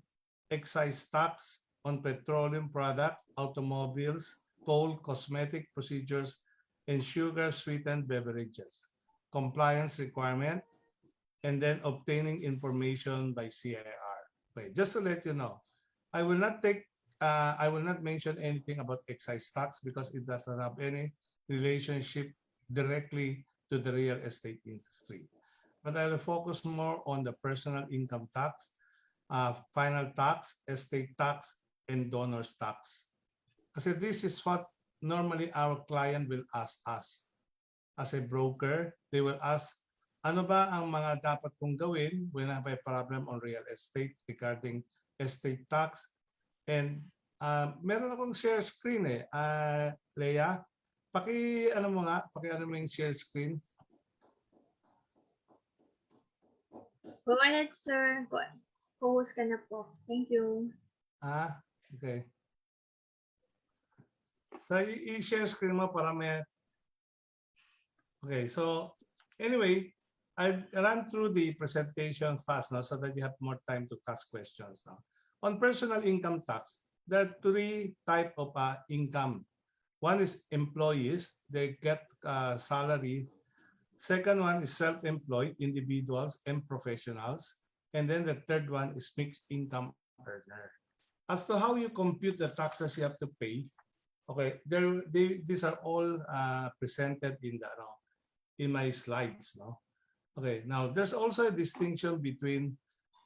excise tax on petroleum product, automobiles, coal, cosmetic procedures, and sugar sweetened beverages, compliance requirement, and then obtaining information by CIR. Okay, just to let you know, I will not mention anything about excise tax because it doesn't have any relationship directly to the real estate industry. But I will focus more on the personal income tax, final tax, estate tax, and donors tax. Kasi this is what normally our client will ask us. As a broker, they will ask, ano ba ang mga dapat kong gawin when I have a problem on real estate regarding estate tax? And meron akong share screen Leia. Ano mo yung share screen? Go ahead, sir. Focus ka na po. Thank you. Okay. So, i-share screen mo para may... Okay, so anyway, I ran through the presentation fast now so that you have more time to ask questions now. On personal income tax, there are three types of income. One is employees, they get salary. Second one is self-employed individuals and professionals. And then the third one is mixed income earner. As to how you compute the taxes you have to pay, okay, these are all presented in my slides. No? Okay, now there's also a distinction between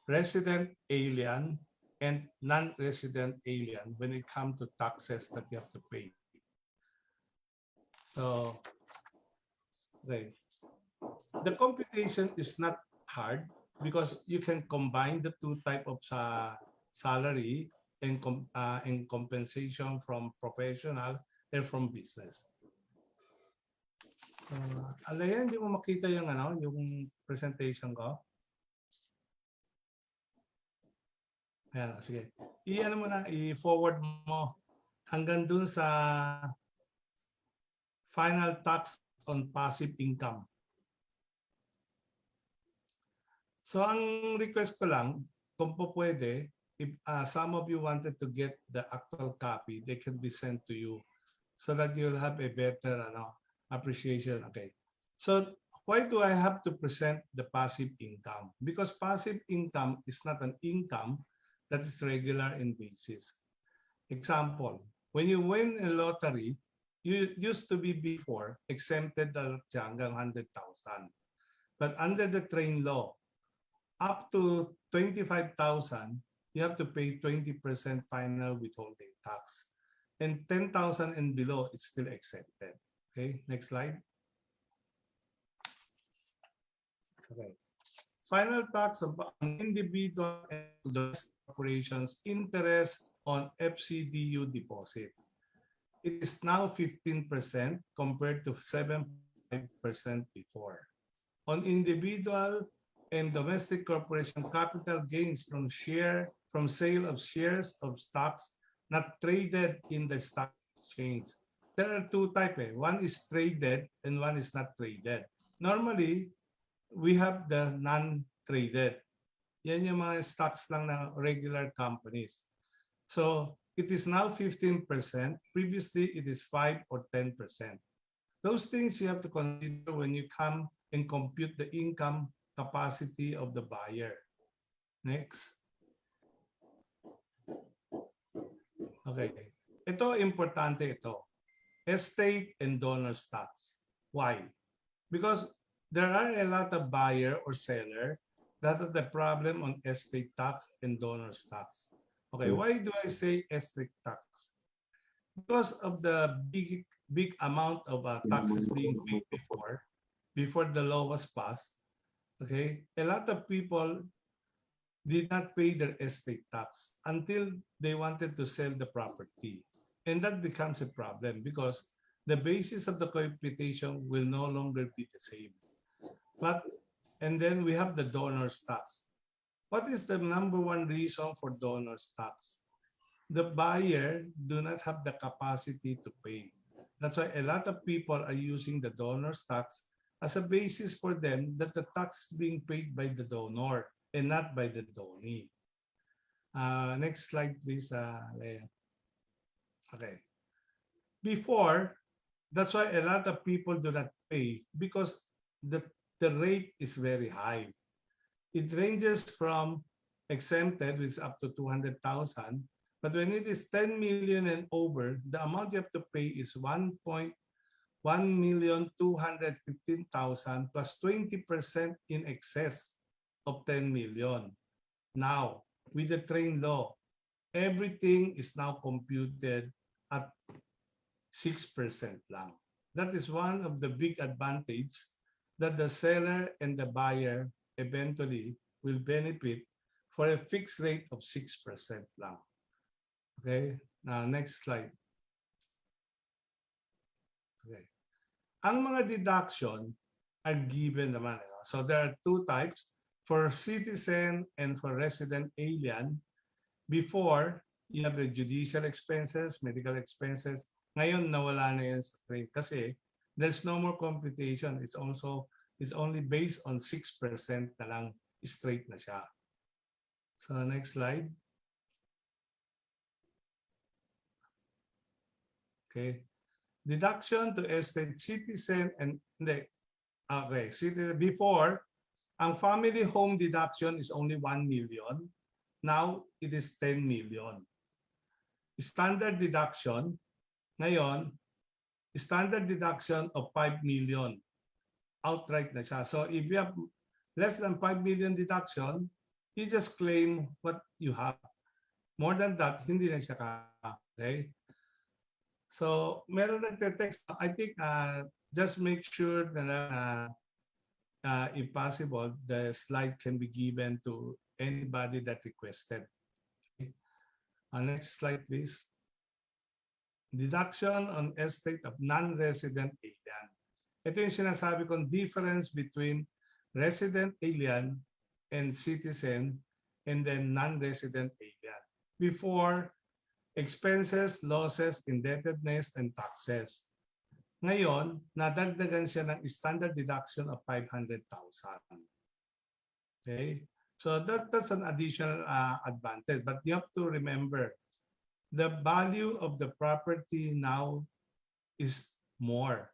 resident alien and non-resident alien when it comes to taxes that you have to pay. So, okay. The computation is not hard because you can combine the two types of salary and compensation from professional and from business. Alaya, hindi mo makita yung yung presentation ko. Ayan, sige. I-forward mo hanggang dun sa final tax on passive income. So ang request ko lang, kung po pwede, if some of you wanted to get the actual copy, they can be sent to you so that you'll have a better appreciation. Okay. So why do I have to present the passive income? Because passive income is not an income that is regular in basis. Example, when you win a lottery, you used to be before exempted hanggang 100,000. But under the train law, up to 25,000, you have to pay 20% final withholding tax. And 10,000 and below, it's still exempted. Okay, next slide. Okay. Final tax on individual and domestic corporations interest on FCDU deposit. It is now 15% compared to 7% before. On individual and domestic corporation capital gains from sale of shares of stocks not traded in the stock exchange. There are two types. One is traded and one is not traded. Normally, we have the non-traded. Yan yung mga stocks lang ng regular companies. So it is now 15%. Previously, it is 5 or 10%. Those things you have to consider when you come and compute the income capacity of the buyer. Next. Okay. Ito, importante ito. Estate and donors tax. Why? Because there are a lot of buyer or seller that have the problem on estate tax and donors tax. Okay, why do I say estate tax? Because of the big amount of taxes being paid before the law was passed. Okay, a lot of people did not pay their estate tax until they wanted to sell the property. And that becomes a problem because the basis of the computation will no longer be the same. And then we have the donors tax. What is the number one reason for donors tax? The buyer do not have the capacity to pay. That's why a lot of people are using the donors tax as a basis for them that the tax is being paid by the donor and not by the donee. Next slide, please, Leah. Okay. Before, that's why a lot of people do not pay because the rate is very high. It ranges from exempted, which is up to 200,000, but when it is 10 million and over, the amount you have to pay is 1.1 1,215,000 plus 20% in excess of 10 million. Now, with the train law, everything is now computed at 6% lang. That is one of the big advantage that the seller and the buyer eventually will benefit for a fixed rate of 6% lang. Okay, now next slide. Okay. Ang mga deduction are given naman. So there are two types, for citizen and for resident alien. Before, you have the judicial expenses, medical expenses. Ngayon, nawala na yan sa claim kasi there's no more computation. It's only based on 6% na lang, straight na siya. So next slide. Okay. Deduction to estate citizen and okay, citizen before, ang family home deduction is only 1 million. Now it is 10 million. Standard deduction ngayon, standard deduction of 5 million. Outright na siya. So if you have less than 5 million deduction, you just claim what you have. More than that, hindi na siya okay? So, meron nagte-text. I think just make sure that if possible, the slide can be given to anybody that requested. Okay. Next slide, please. Deduction on estate of non-resident alien. Ito yung sinasabi kong difference between resident alien and citizen and then non-resident alien. Before, expenses, losses, indebtedness, and taxes. Ngayon, nadagdagan siya ng standard deduction of 500,000. Okay? So that's an additional advantage. But you have to remember, the value of the property now is more.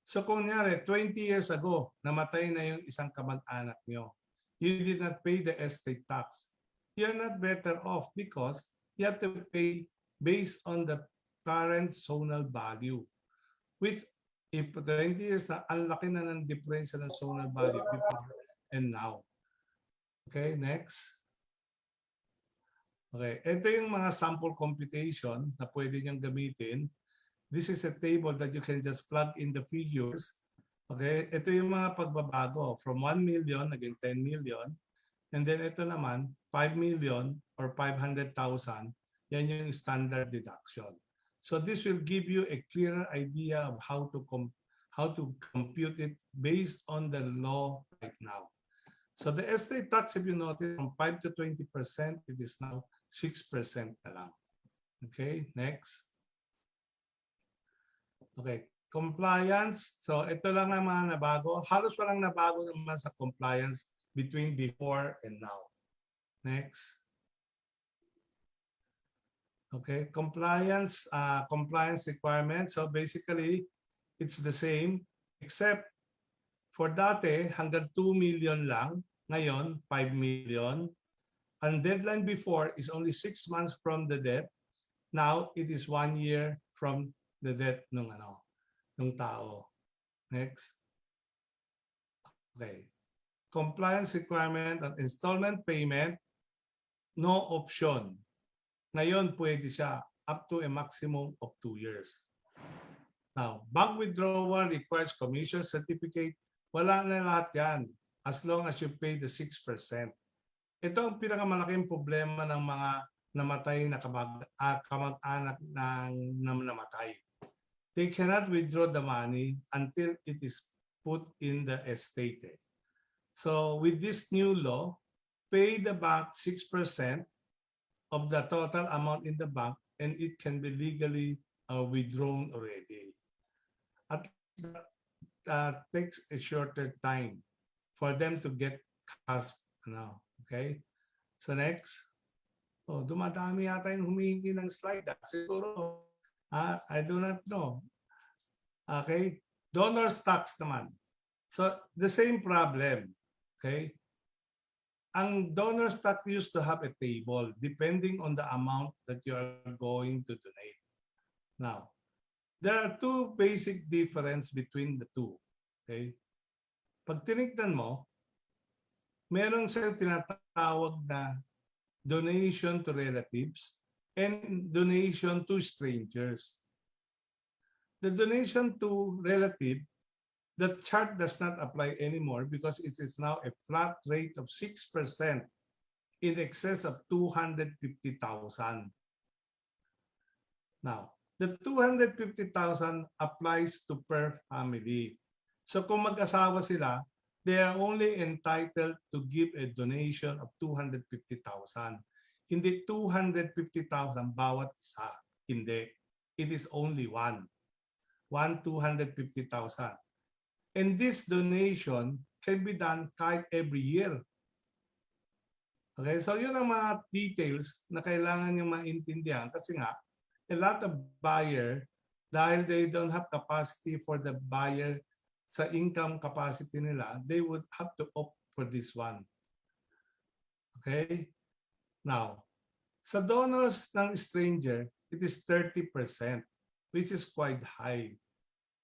So kung nyari, 20 years ago, namatay na yung isang kamag-anak nyo. You did not pay the estate tax. You're not better off because you have to pay based on the current zonal value. Which, if 20 years na, ang laki na ng difference ng zonal value before and now. Okay, next. Okay, ito yung mga sample computation na pwede niyong gamitin. This is a table that you can just plug in the figures. Okay, ito yung mga pagbabago from 1 million naging 10 million. And then ito naman, 5 million or 500,000, yan yung standard deduction. So this will give you a clearer idea of how to compute it based on the law right now. So the estate tax, if you notice, from 5 to 20%, it is now 6% na lang. Okay, next. Okay, compliance. So ito lang ang mga nabago. Halos walang nabago naman sa compliance between before and now. Next. Okay, compliance requirements. So basically, it's the same except for dati hanggang 2 million lang. Ngayon, 5 million. And deadline before is only 6 months from the death. Now, it is 1 year from the death ng tao. Next. Okay. Compliance requirement on installment payment, no option. Ngayon, pwede siya up to a maximum of 2 years. Now, bank withdrawal requires commission certificate. Wala na lahat yan as long as you pay the 6%. Ito ang pinakamalaking problema ng mga namatay na kamag-anak ng namatay. They cannot withdraw the money until it is put in the estate. So with this new law, pay the bank 6% of the total amount in the bank and it can be legally withdrawn already. At takes a shorter time for them to get cash now. Okay? So next. Oh, dumadami yata yung humihingi ng slide. Siguro, I do not know. Okay? Donor's tax naman. So the same problem. Okay? Ang donor's tax used to have a table depending on the amount that you are going to donate. Now, there are two basic difference between the two. Okay? Pag tinignan mo, meron siyang tinatawag na donation to relatives and donation to strangers. The donation to relative, the chart does not apply anymore because it is now a flat rate of 6% in excess of 250,000. Now, the 250,000 applies to per family. So kung mag-asawa sila, they are only entitled to give a donation of 250,000. Hindi 250,000 bawat isa. Hindi. It is only one. 250,000. And this donation can be done kahit every year. Okay, so yun ang mga details na kailangan nyo maintindihan kasi nga, a lot of buyer, dahil they don't have capacity for the buyer sa income capacity nila, they would have to opt for this one. Okay? Now, sa donors ng stranger, it is 30%, which is quite high.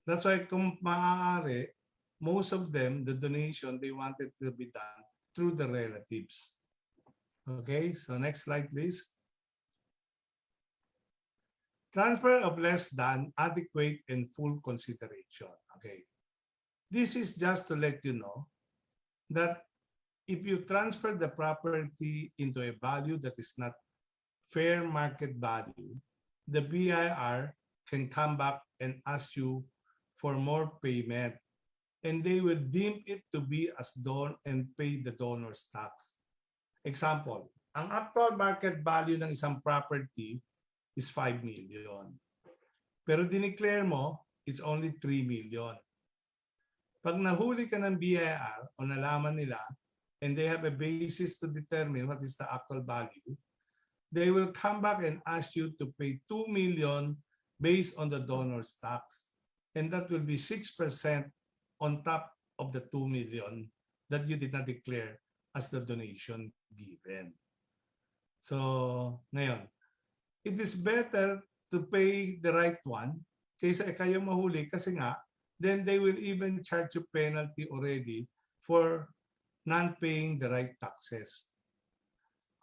That's why kung maaari, most of them, the donation, they wanted to be done through the relatives. Okay, so next slide, please. Transfer of less than adequate and full consideration. Okay. This is just to let you know that if you transfer the property into a value that is not fair market value, the BIR can come back and ask you for more payment, and they will deem it to be as don and pay the donor's tax. Example, ang actual market value ng isang property is 5 million. Pero dineclare mo, it's only 3 million. Pag nahuli ka ng BIR o nalaman nila, and they have a basis to determine what is the actual value, they will come back and ask you to pay 2 million based on the donor's tax. And that will be 6% on top of the 2 million that you did not declare as the donation given. So, ngayon, it is better to pay the right one kaysa kayo mahuli kasi nga, then they will even charge you penalty already for non-paying the right taxes.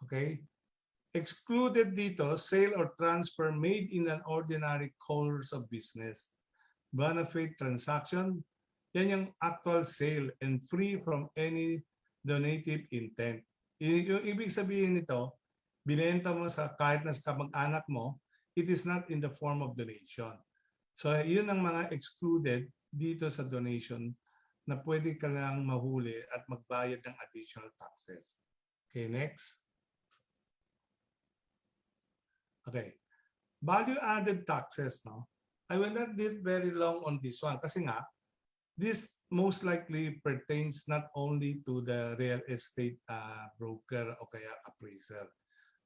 Okay? Excluded dito, sale or transfer made in an ordinary course of business. Benefit transaction, yan yung actual sale and free from any donative intent. Yung ibig sabihin nito, binenta mo sa kahit na sa kamag-anak mo, it is not in the form of donation. So yun ang mga excluded dito sa donation na pwede ka lang mahuli at magbayad ng additional taxes. Okay, next. Okay. Value-added taxes, no? I will not did very long on this one kasi nga, this most likely pertains not only to the real estate broker o kaya appraiser.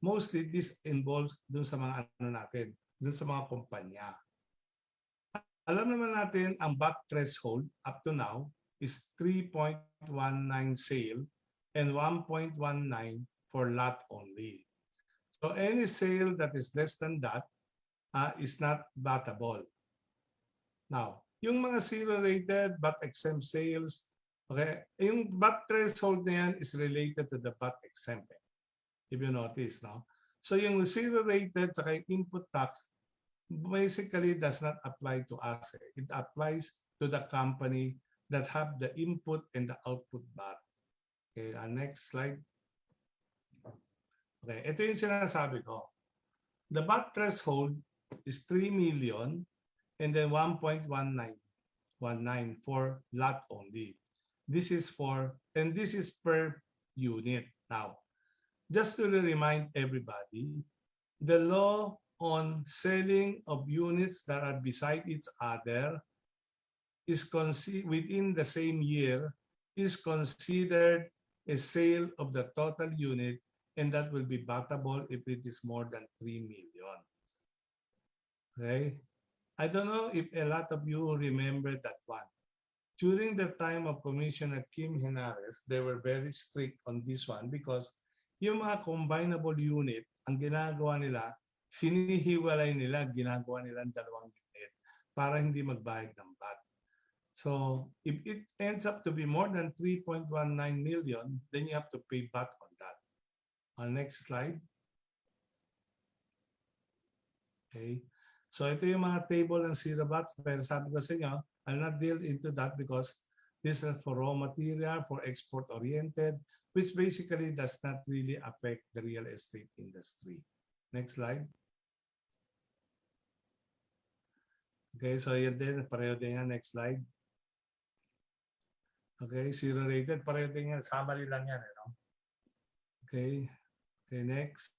Mostly, this involves dun sa mga ano natin, dun sa mga kumpanya. Alam naman natin, ang BAT threshold up to now is 3.19 sale and 1.19 for lot only. So any sale that is less than that is not BATable. Now, yung mga zero-rated, BAT-exempt sales, okay, yung BAT threshold na yan is related to the BAT-exempt. If you notice, no? So yung zero-rated sa input tax basically does not apply to us. It applies to the company that have the input and the output BAT. Okay, next slide. Okay, ito yung sinasabi ko. The BAT threshold is 3 million and then 1.19 for lot only. This is for, and this is per unit. Now, just to remind everybody, the law on selling of units that are beside each other is within the same year is considered a sale of the total unit, and that will be BATable if it is more than 3 million. Okay? I don't know if a lot of you remember that one. During the time of Commissioner Kim Henares, they were very strict on this one because yung mga combinable unit, ang ginagawa nila, sinihiwalay nila, ginagawa nila ng 2 unit. para hindi magbayad ng VAT. So if it ends up to be more than 3.19 million, then you have to pay VAT on that. Next slide. Okay. So ito yung mga table ng zero VAT. Pero sabi ko sa inyo, I'll not deal into that because this is for raw material, for export-oriented, which basically does not really affect the real estate industry. Next slide. Okay, so yun din, pareho din yan. Next slide. Okay, zero rated, pareho din yan. Summary lang yan. You know? Okay, okay, next.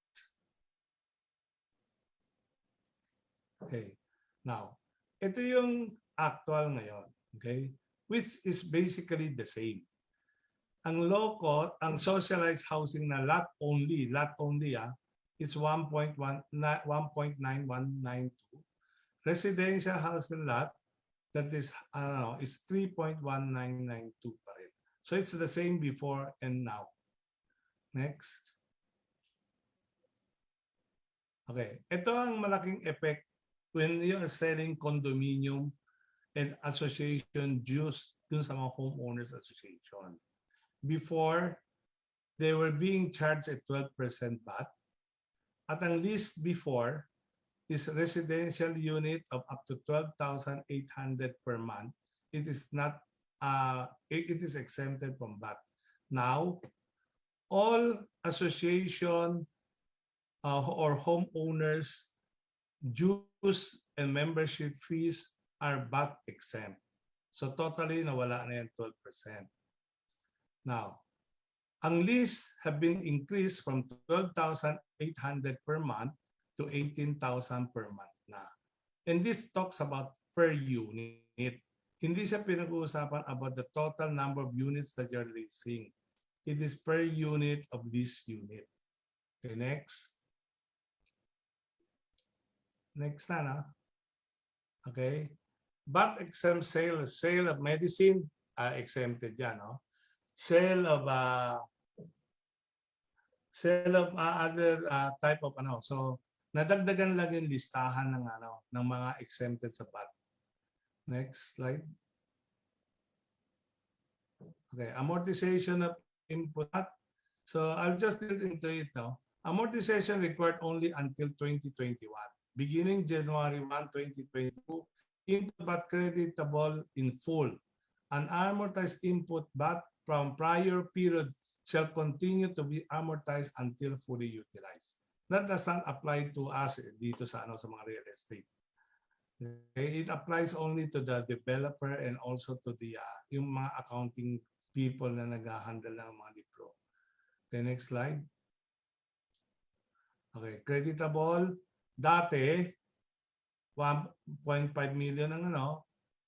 Okay, now, ito yung actual ngayon. Okay, which is basically the same. Ang local, ang socialized housing na lot only is 1.9192. Residential housing lot that is 3.1992 pa rin. So it's the same before and now. Next. Okay, ito ang malaking effect when you are selling condominium and association dues dun sa mga homeowners association. Before, they were being charged at 12% VAT. At ang least before is residential unit of up to 12,800 per month. It is not, it is exempted from VAT. Now, all association or homeowners dues and membership fees are VAT exempt. So totally nawala na yan 12%. Now, ang lease have been increased from 12,800 per month to 18,000 per month na. And this talks about per unit. Hindi siya pinag-uusapan about the total number of units that you're leasing. It is per unit of this unit. Okay, next. Next na, no? Okay. VAT exempt sale of medicine, exempted yan, no? Sale of other type of ano. So nadagdagan lang yung listahan ng ng mga exempted sa VAT. Next slide. Okay, amortization of input. So I'll just get into it now. Amortization required only until 2021. Beginning January 1, 2022, input VAT creditable in full. Unamortized input VAT from prior period shall continue to be amortized until fully utilized. That does not apply to us dito sa sa mga real estate. Okay? It applies only to the developer and also to the yung mga accounting people na nag-handle ng mga libro. Okay, next slide. Okay, creditable dati 1.5 million ang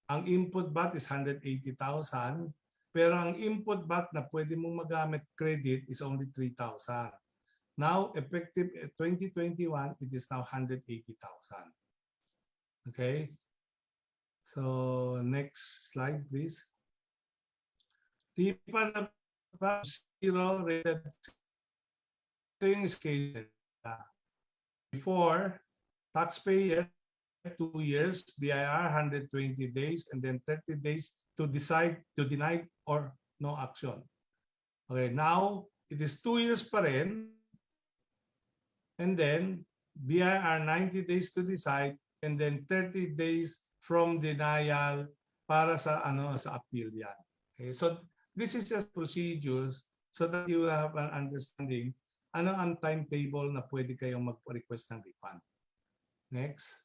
ang input VAT is 180,000. Pero ang input VAT na pwede mong magamit credit is only 3,000. Now, effective 2021, it is now 180,000. Okay? So, next slide, please. Tipa na zero rated. Ito yung schedule. Before, taxpayer 2 years, BIR 120 days, and then 30 days to decide to deny or no action. Okay, now it is 2 years pa rin, and then BIR 90 days to decide, and then 30 days from denial para sa sa appeal yan. Okay, so this is just procedures so that you have an understanding ang timetable na pwede kayong mag-request ng refund. Next.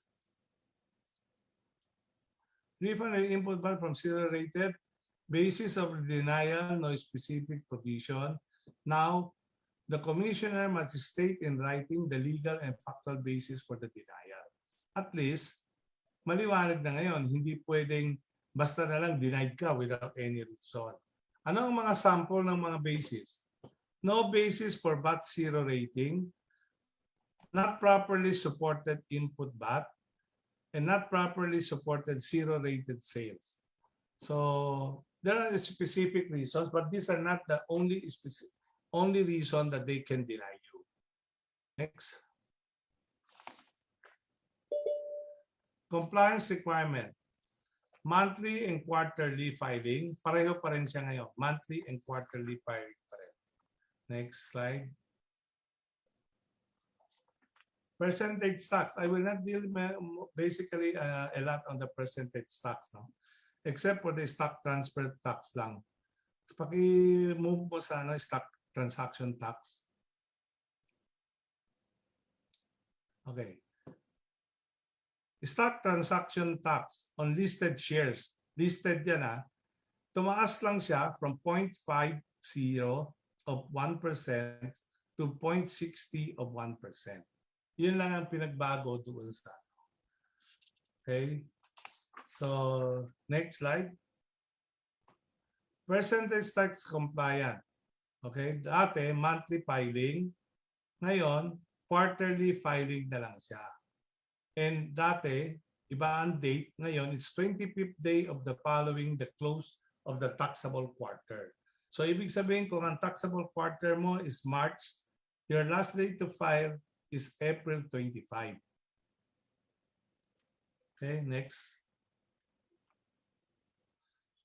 Refund and input VAT from zero rated. Basis of denial, no specific provision. Now, the commissioner must state in writing the legal and factual basis for the denial. At least, maliwanag na ngayon, hindi pwedeng basta na lang denied ka without any reason. Ano ang mga sample ng mga basis? No basis for VAT zero rating, not properly supported input VAT, and not properly supported zero rated sales. So there are specific reasons, but these are not the only reason that they can deny you. Next. Compliance requirement. Monthly and quarterly filing. Pareho pa rin siya ngayon. Monthly and quarterly filing pa rin. Next slide. Percentage tax. I will not deal basically a lot on the percentage tax, no? Except for the stock transfer tax lang. Paki-move mo sa stock transaction tax. Okay. Stock transaction tax on listed shares. Listed yan ha. Tumaas lang siya from 0.50 of 1% to 0.60 of 1%. Yun lang ang pinagbago doon sa. Okay. So, next slide. Percentage tax compliant. Okay. Dati, monthly filing. Ngayon, quarterly filing na lang siya. And dati, iba ang date. Ngayon, it's 25th day of the following the close of the taxable quarter. So, ibig sabihin kung ang taxable quarter mo is March, your last day to file is April 25. Okay, next.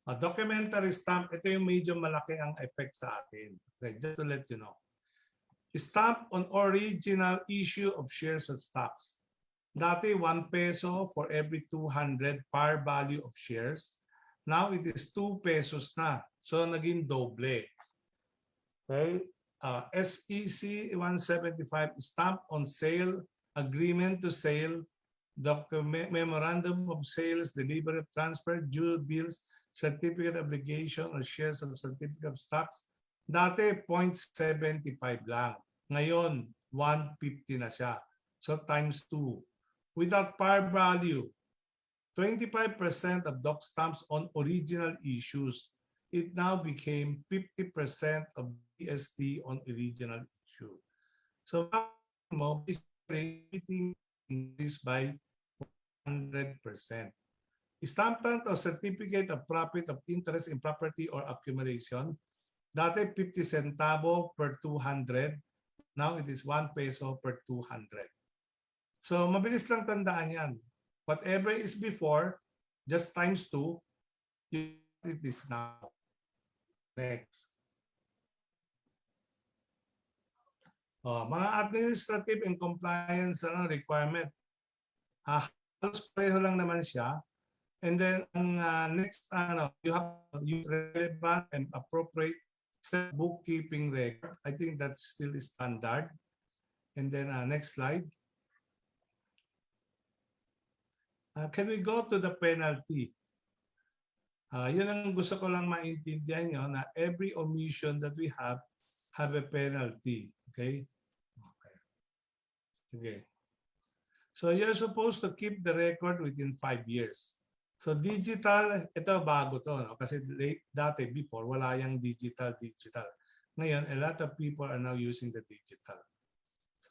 A documentary stamp, ito yung medyo malaki ang effect sa atin. Okay, just to let you know. Stamp on original issue of shares of stocks. Dati 1 peso for every 200 par value of shares. Now it is 2 pesos na. So naging doble. Okay. SEC 175 stamp on sale, agreement to sale, document, memorandum of sales, delivery of transfer, due bills, certificate obligation or shares of certificate of stocks. Dati 0.75 lang. Ngayon 150 na siya. So times 2. Without par value, 25% of doc stamps on original issues. It now became 50% of DST on original issue. So basically increased by 100%. Stamped or certificate of profit of interest in property or accumulation. Dati 50 centavo per 200. Now it is 1 peso per 200. So mabilis lang tandaan yan. Whatever is before, just times 2, it is now. Next. Mga administrative and compliance requirement. Halos pareho lang naman siya. And then next, you have to use relevant and appropriate bookkeeping record. I think that's still standard. And then next slide. Can we go to the penalty? Yun ang gusto ko lang maintindihan nyo na every omission that we have a penalty. Okay? Okay. So you're supposed to keep the record within 5 years. So digital, ito bago to. No? Kasi dati, before, wala yung digital. Ngayon, a lot of people are now using the digital.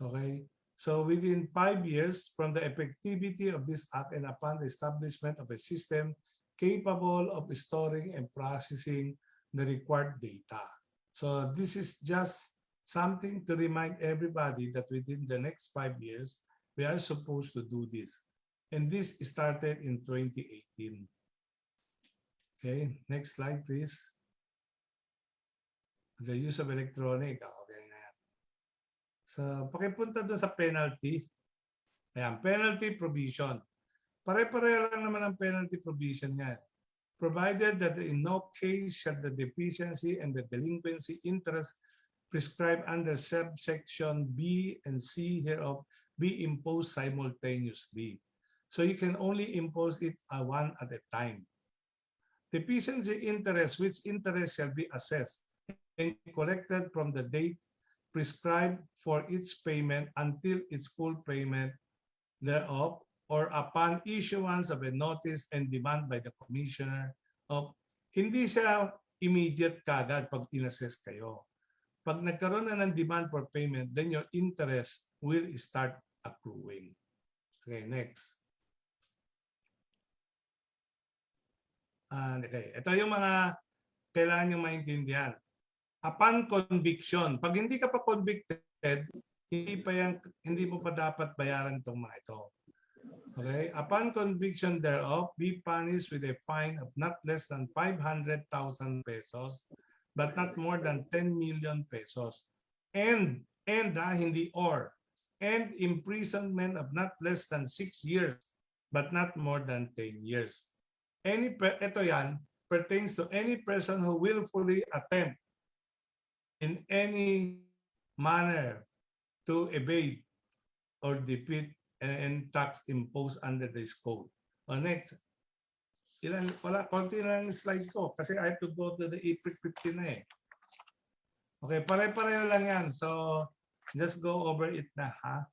Okay? So within 5 years from the effectivity of this act and upon the establishment of a system capable of storing and processing the required data. So this is just something to remind everybody that within the next 5 years, we are supposed to do this. And this started in 2018. Okay, next slide, please. The use of electronic. Okay. So, pakipunta doon sa penalty. Ayan, penalty provision. Pare-pareho lang naman ang penalty provision niya. Provided that in no case shall the deficiency and the delinquency interest prescribed under subsection B and C hereof be imposed simultaneously. So you can only impose it one at a time. Deficiency interest, which interest shall be assessed and collected from the date prescribed for its payment until its full payment thereof, or upon issuance of a notice and demand by the commissioner of, hindi siya immediate kagad pag inassess kayo. Pag nagkaroon na ng demand for payment, then your interest will start accruing. Okay, next. Okay, ito yung mga kailangan nyo maintindihan. Upon conviction, pag hindi ka pa convicted, hindi mo pa dapat bayaran itong mga ito. Okay, upon conviction thereof, be punished with a fine of not less than 500,000 pesos, but not more than 10 million pesos. And hindi or, and imprisonment of not less than 6 years, but not more than 10 years. Ito yan, pertains to any person who willfully attempt in any manner to evade or defeat and tax imposed under this code. Next. Konti lang slide ko kasi I have to go to the April 15 na eh. Okay, pare-pareho lang yan. So, just go over it na, ha?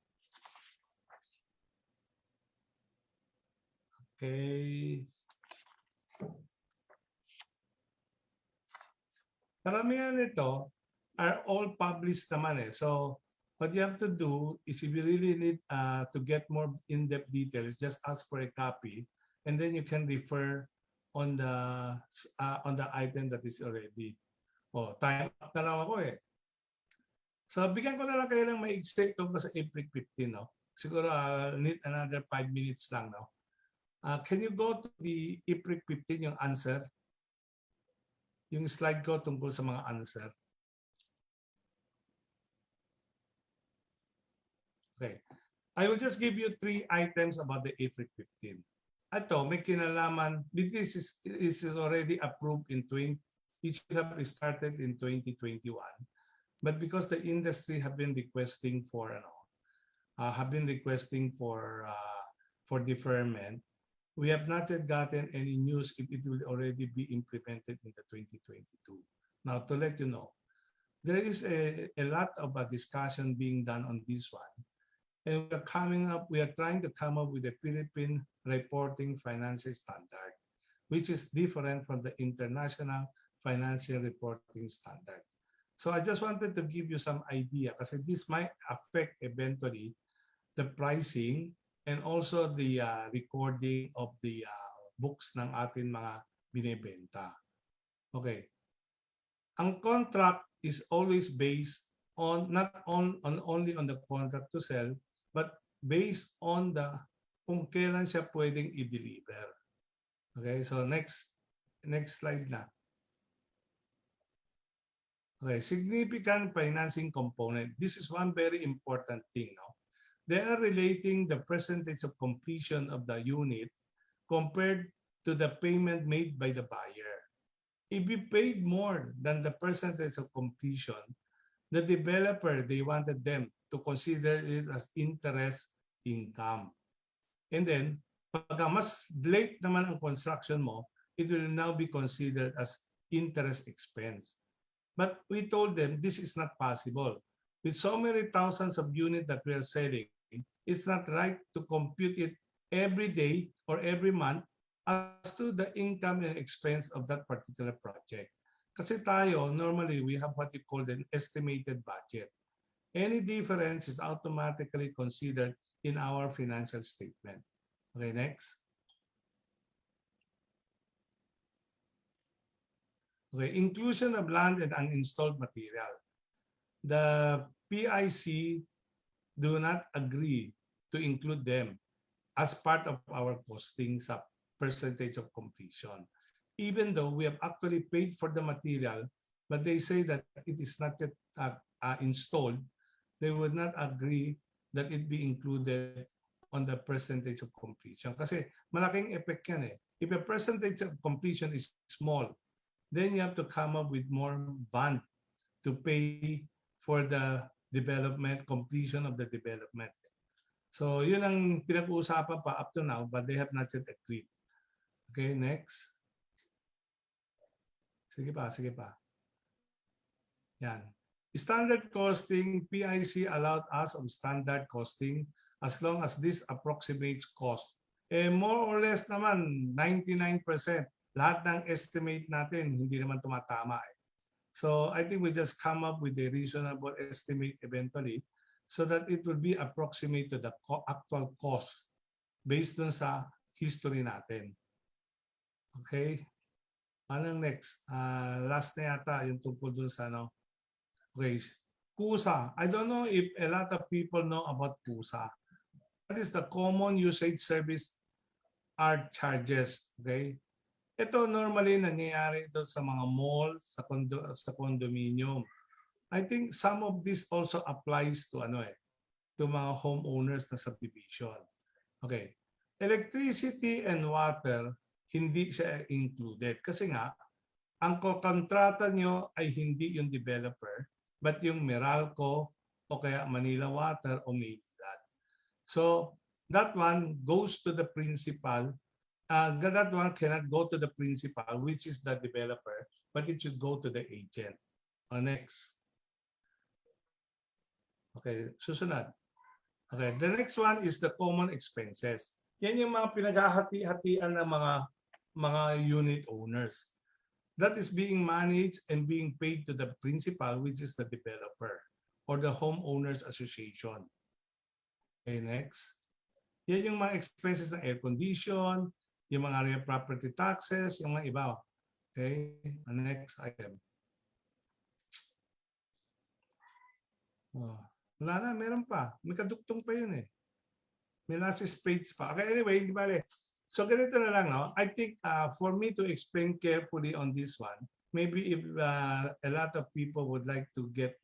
Okay. Karamihan nito are all published naman eh. So, what you have to do is if you really need to get more in-depth details, just ask for a copy and then you can refer on the item that is already. Oh, time up na lang ako eh. So, bigyan ko na lang kayo ng may extent tungkol sa April 15, no? Siguro need another 5 minutes lang, no? Can you go to the April 15, yung answer? Yung slide ko tungkol sa mga answer. Okay. I will just give you 3 items about the April 15. Ito, may kinalaman, this is already approved in it should have started in 2021. But because the industry have been requesting for deferment, we have not yet gotten any news if it will already be implemented in the 2022. Now, to let you know, there is a lot of a discussion being done on this one. And we are trying to come up with a Philippine reporting financial standard, which is different from the international financial reporting standard. So I just wanted to give you some idea kasi this might affect eventually the pricing and also the recording of the books ng ating mga binebenta. Okay. Ang contract is always based on only on the contract to sell, but based on the kung kailan siya pwedeng i-deliver. Okay, so next slide na. Okay, significant financing component. This is one very important thing. No? They are relating the percentage of completion of the unit compared to the payment made by the buyer. If you paid more than the percentage of completion, the developer, they wanted them to consider it as interest income. And then, pagka mas late naman ang construction mo, it will now be considered as interest expense. But we told them this is not possible. With so many thousands of units that we are selling, it's not right to compute it every day or every month as to the income and expense of that particular project. Kasi tayo, normally, we have what you call an estimated budget. Any difference is automatically considered in our financial statement. Okay, next. Okay, inclusion of land and uninstalled material. The PIC do not agree to include them as part of our costing sa percentage of completion. Even though we have actually paid for the material, but they say that it is not yet installed, they would not agree that it be included on the percentage of completion. Kasi malaking effect yan eh. If a percentage of completion is small, then you have to come up with more bond to pay for the development, completion of the development. So yun ang pinag-uusapan pa up to now, but they have not yet agreed. Okay, next. Sige pa. Yan. Standard costing, PIC allowed us of standard costing as long as this approximates cost. More or less naman, 99%. Lahat ng estimate natin, hindi naman tumatama eh. So I think we just come up with a reasonable estimate eventually so that it will be approximate to the actual cost based dun sa history natin. Okay? Anong next? Last na yata yung tungkol dun sa ano. Okay. KUSA. I don't know if a lot of people know about KUSA. is the common usage service charges. Okay? Ito normally nangyayari ito sa mga mall, sa condominium. I think some of this also applies to to mga homeowners na subdivision. Okay. Electricity and water, hindi siya included. Kasi nga, ang kontrata nyo ay hindi yung developer, but yung Meralco o kaya Manila Water o Maynilad. So, that one goes to the principal. That one cannot go to the principal, which is the developer, but it should go to the agent. Next. Okay, susunod. Okay, the next one is the common expenses. Yan yung mga pinaghahati-hatian ng mga unit owners. That is being managed and being paid to the principal, which is the developer or the homeowners association. Okay, next. Yan yung mga expenses ng air condition, yung mga real property taxes, yung mga iba. Okay, next item. Wala na, meron pa. May kadugtong pa yun eh. May nasa spades pa. Okay, anyway, di bale. So ganito na lang, no? I think for me to explain carefully on this one, maybe if a lot of people would like to get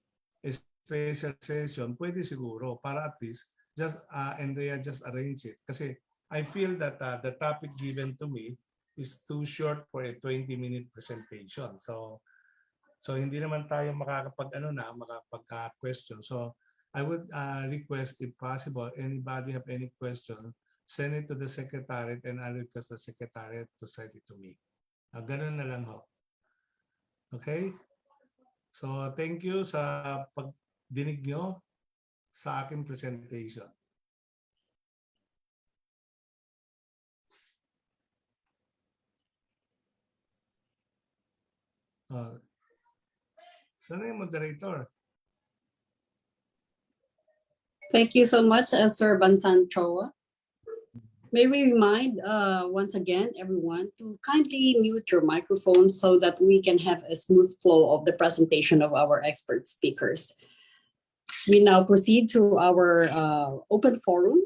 a special session, pwede siguro para at least just Andrea just arrange it. Kasi I feel that the topic given to me is too short for a 20-minute presentation. So hindi naman tayo makakapag-question. So I would request, if possible, anybody have any question, send it to the secretariat and I'll request the secretariat to send it to me. Ganun na lang ho. Okay? So thank you sa pagdinig nyo sa aking presentation. Sana yung moderator? Thank you so much, Sir Bansan Choa. May we remind once again everyone to kindly mute your microphones so that we can have a smooth flow of the presentation of our expert speakers. We now proceed to our open forum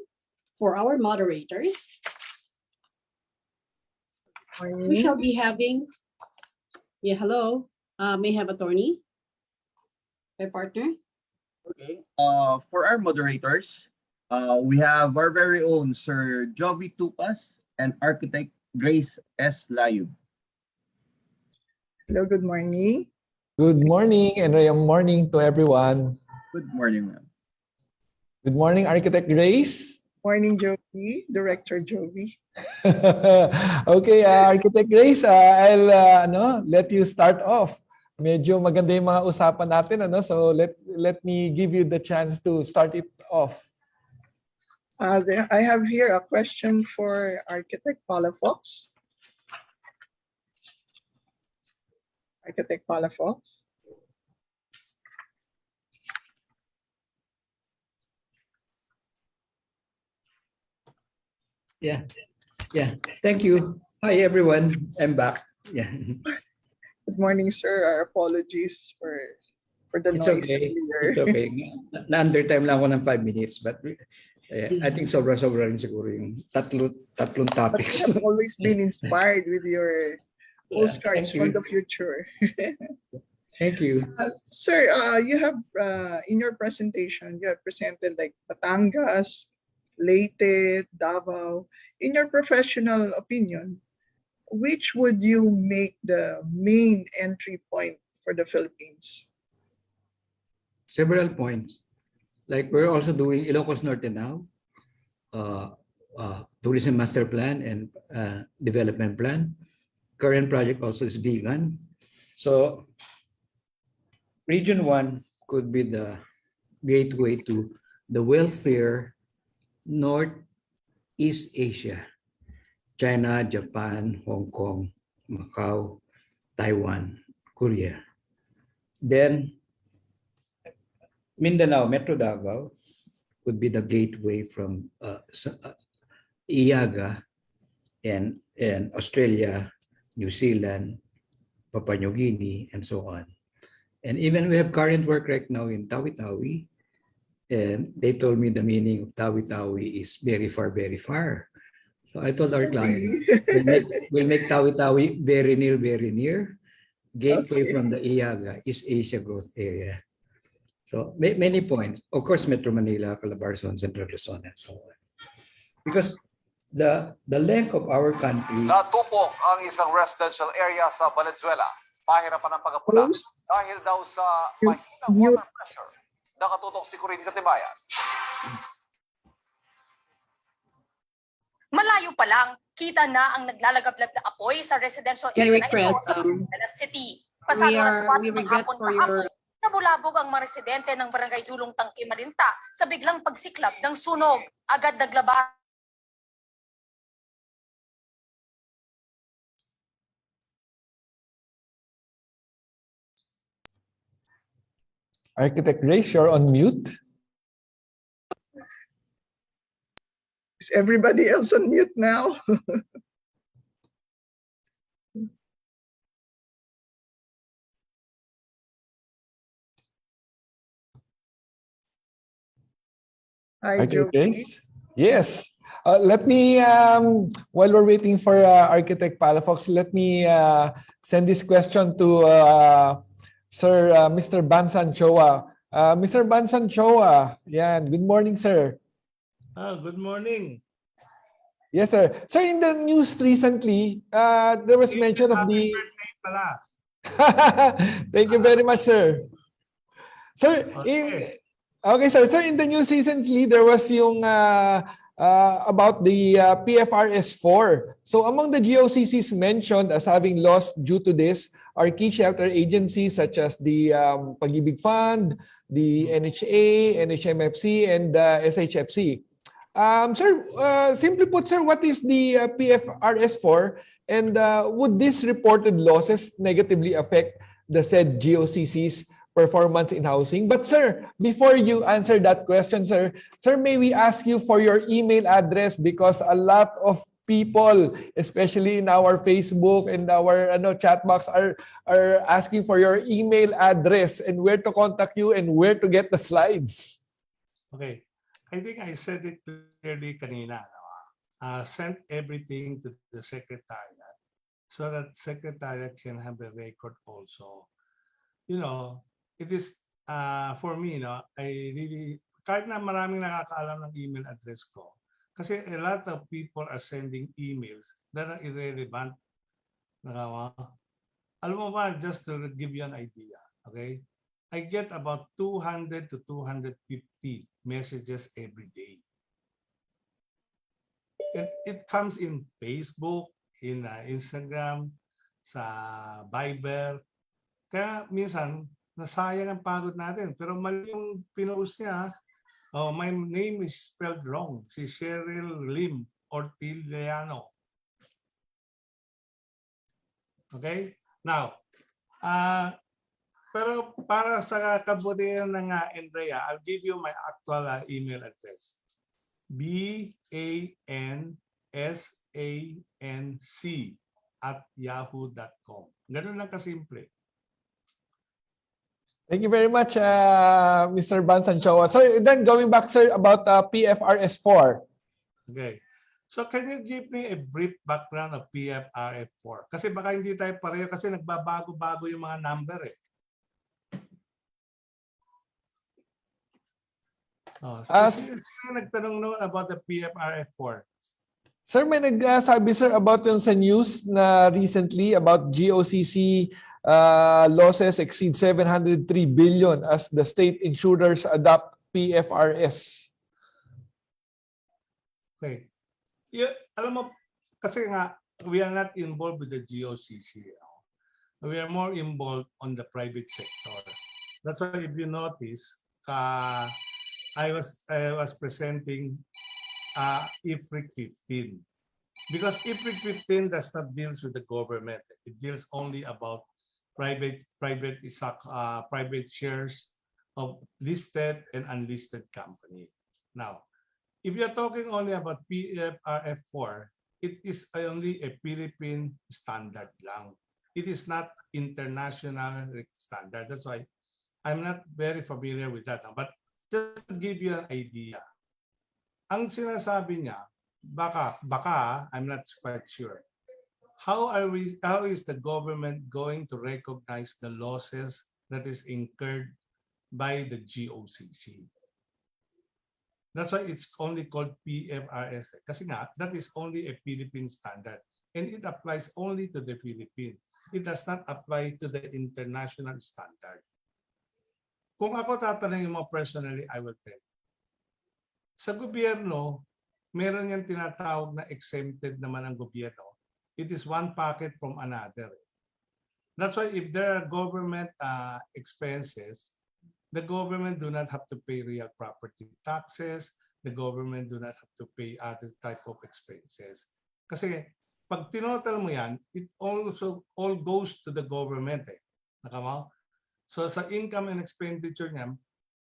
for our moderators. We shall be having, hello, may I have attorney, my partner. Okay. For our moderators, we have our very own Sir Jovi Tupas and Architect Grace S. Layub. Hello, good morning. Good morning and good morning to everyone. Good morning, ma'am. Good morning, Architect Grace. Morning, Jovi, Director Jovi. Okay, Architect Grace, I'll let you start off. Medyo maganda yung mga usapan natin, so let me give you the chance to start it off. I have here a question for Architect Palafox. Architect Palafox. Yeah. Thank you. Hi, everyone. I'm back. Yeah. Good morning, sir. Our apologies for the It's noise okay. earlier. It's okay. Na-under time lang ako ng 5 minutes, but I think sobra-sobra rin siguro yung tatlong But topics. you have always been inspired with your postcards from the future. Thank you. Sir, you have in your presentation, you have presented like Batangas, Leyte, Davao. In your professional opinion, which would you make the main entry point for the Philippines? Several points. Like we're also doing Ilocos Norte now, tourism master plan and development plan. Current project also is vegan. So Region 1 could be the gateway to the wealthier Northeast Asia. China, Japan, Hong Kong, Macau, Taiwan, Korea. Then Mindanao, Metro Davao could be the gateway from Iaga and Australia, New Zealand, Papua New Guinea, and so on. And even we have current work right now in Tawi-Tawi And they told me the meaning of Tawi-Tawi is very far, very far. So I told our client, we'll make Tawi-Tawi very near. Gateway Okay. from the IAGA is Asia Growth Area. So many points. Of course, Metro Manila, Calabarzon, Central Luzon, and so on. Because the length of our country. Natupok ang isang residential area sa Valenzuela. Pahirapan ang pagapula Host, dahil daw sa you mahinang mute. water pressure. Nakatutok si Corinne Katibayan. Malayo pa lang, kita na ang naglalagablab na apoy sa residential area na ito request, sa Valenzuela City. Pasado alas 4 we ng regret hapon for kahapon, your nabulabog ang mga residente ng barangay Dulong Tangke, Marinta sa biglang pagsiklab ng sunog. Agad naglaba Architect Grace, you're on mute. Is everybody else on mute now? Hi, Architect Joey. Grace? Yes. Let me, while we're waiting for Architect Palafox, let me send this question to Sir Mr. Bansan Choa. Mr. Bansan Choa, yan. Good morning, sir. Good morning. Yes, sir. Sir, in the news recently, there was mention of the... Birthday pala. Thank you very much, sir. Sir, okay, sir. Sir, in the news recently, there was yung about the PFRS-4. So among the GOCCs mentioned as having lost due to this are key shelter agencies such as the Pag-ibig Fund, the NHA, NHMFC, and SHFC. Sir, simply put, sir, what is the PFRS-4, and would these reported losses negatively affect the said GOCC's performance in housing? But sir, before you answer that question, sir, may we ask you for your email address, because a lot of people, especially in our Facebook and our chat box, are asking for your email address and where to contact you and where to get the slides. Okay. I think I said it clearly kanina. Send everything to the secretariat so that secretariat can have a record also. You know, it is for me, I really, kahit na maraming nakakaalam ng email address ko, kasi a lot of people are sending emails that are irrelevant. Alam mo ba, just to give you an idea, okay? I get about 200 to 250 messages every day. It comes in Facebook, in Instagram, sa Viber. Kaya minsan, nasayang ang pagod natin. Pero mali yung pinost niya. Oh, my name is spelled wrong. Si Cheryl Lim Ortiliano. Okay? Now, pero para sa kabutihan ng Andrea, I'll give you my actual email address. bansanc@yahoo.com. Ganun lang kasimple. Thank you very much, Mr. Bansan Choa. Sir, then going back, sir, about PFRS-4. Okay. So can you give me a brief background of PFRS-4? Kasi baka hindi tayo pareho kasi nagbabago-bago yung mga number eh. Sino nagtanong noon about the PFRS-4? Sir, may nagsabi, sir, about yung sa news na recently about GOCC losses exceed 703 billion as the state insurers adopt PFRS. Okay. Alam mo, kasi nga, we are not involved with the GOCC. We are more involved on the private sector. That's why if you notice, I was presenting IFRIC 15. Because IFRIC 15 does not deal with the government. It deals only about private shares of listed and unlisted company. Now, if you're talking only about PFRF4, it is only a Philippine standard lang. It is not international standard. That's why I'm not very familiar with that. But just to give you an idea. Ang sinasabi niya, baka, I'm not quite sure. How is the government going to recognize the losses that is incurred by the GOCC? That's why it's only called PMRS. Kasi nga, that is only a Philippine standard. And it applies only to the Philippines. It does not apply to the international standard. Kung ako tatanungin mo personally, I will tell. Sa gobyerno, meron yung tinatawag na exempted naman ang gobyerno. It is one packet from another. That's why if there are government expenses, the government do not have to pay real property taxes. The government do not have to pay other type of expenses. Kasi pag tinotal mo yan, it also all goes to the government. Nakama? So sa income and expenditure niya,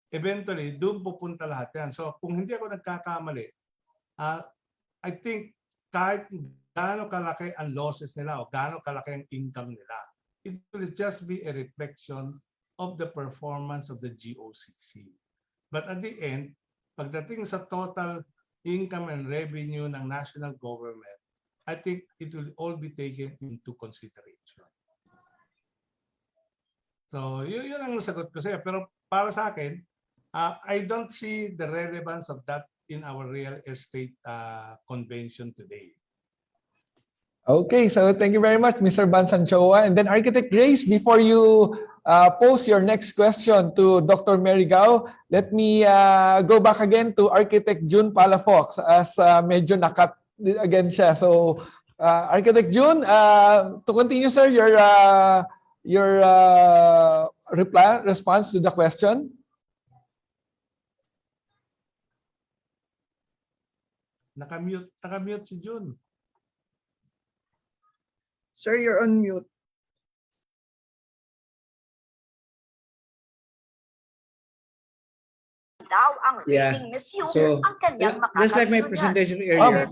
eventually, doon pupunta lahat yan. So kung hindi ako nagkakamali, I think kahit gaano kalaki ang losses nila o gaano kalaki ang income nila, it will just be a reflection of the performance of the GOCC. But at the end, pagdating sa total income and revenue ng national government, I think it will all be taken into consideration. So, yun ang sagot ko sa'yo. Pero para sa akin, I don't see the relevance of that in our real estate convention today. Okay, so thank you very much, Mr. Bansanchoa. And then Architect Grace, before you pose your next question to Dr. Mary Gao, let me go back again to Architect June Palafox as medyo nakat again siya. So, Architect June, to continue, sir, your response to the question. Nakamute si June. Sir, you're on mute. Daw ang Yeah. reading museum So, ang kanyang just like my makakatunan. presentation earlier.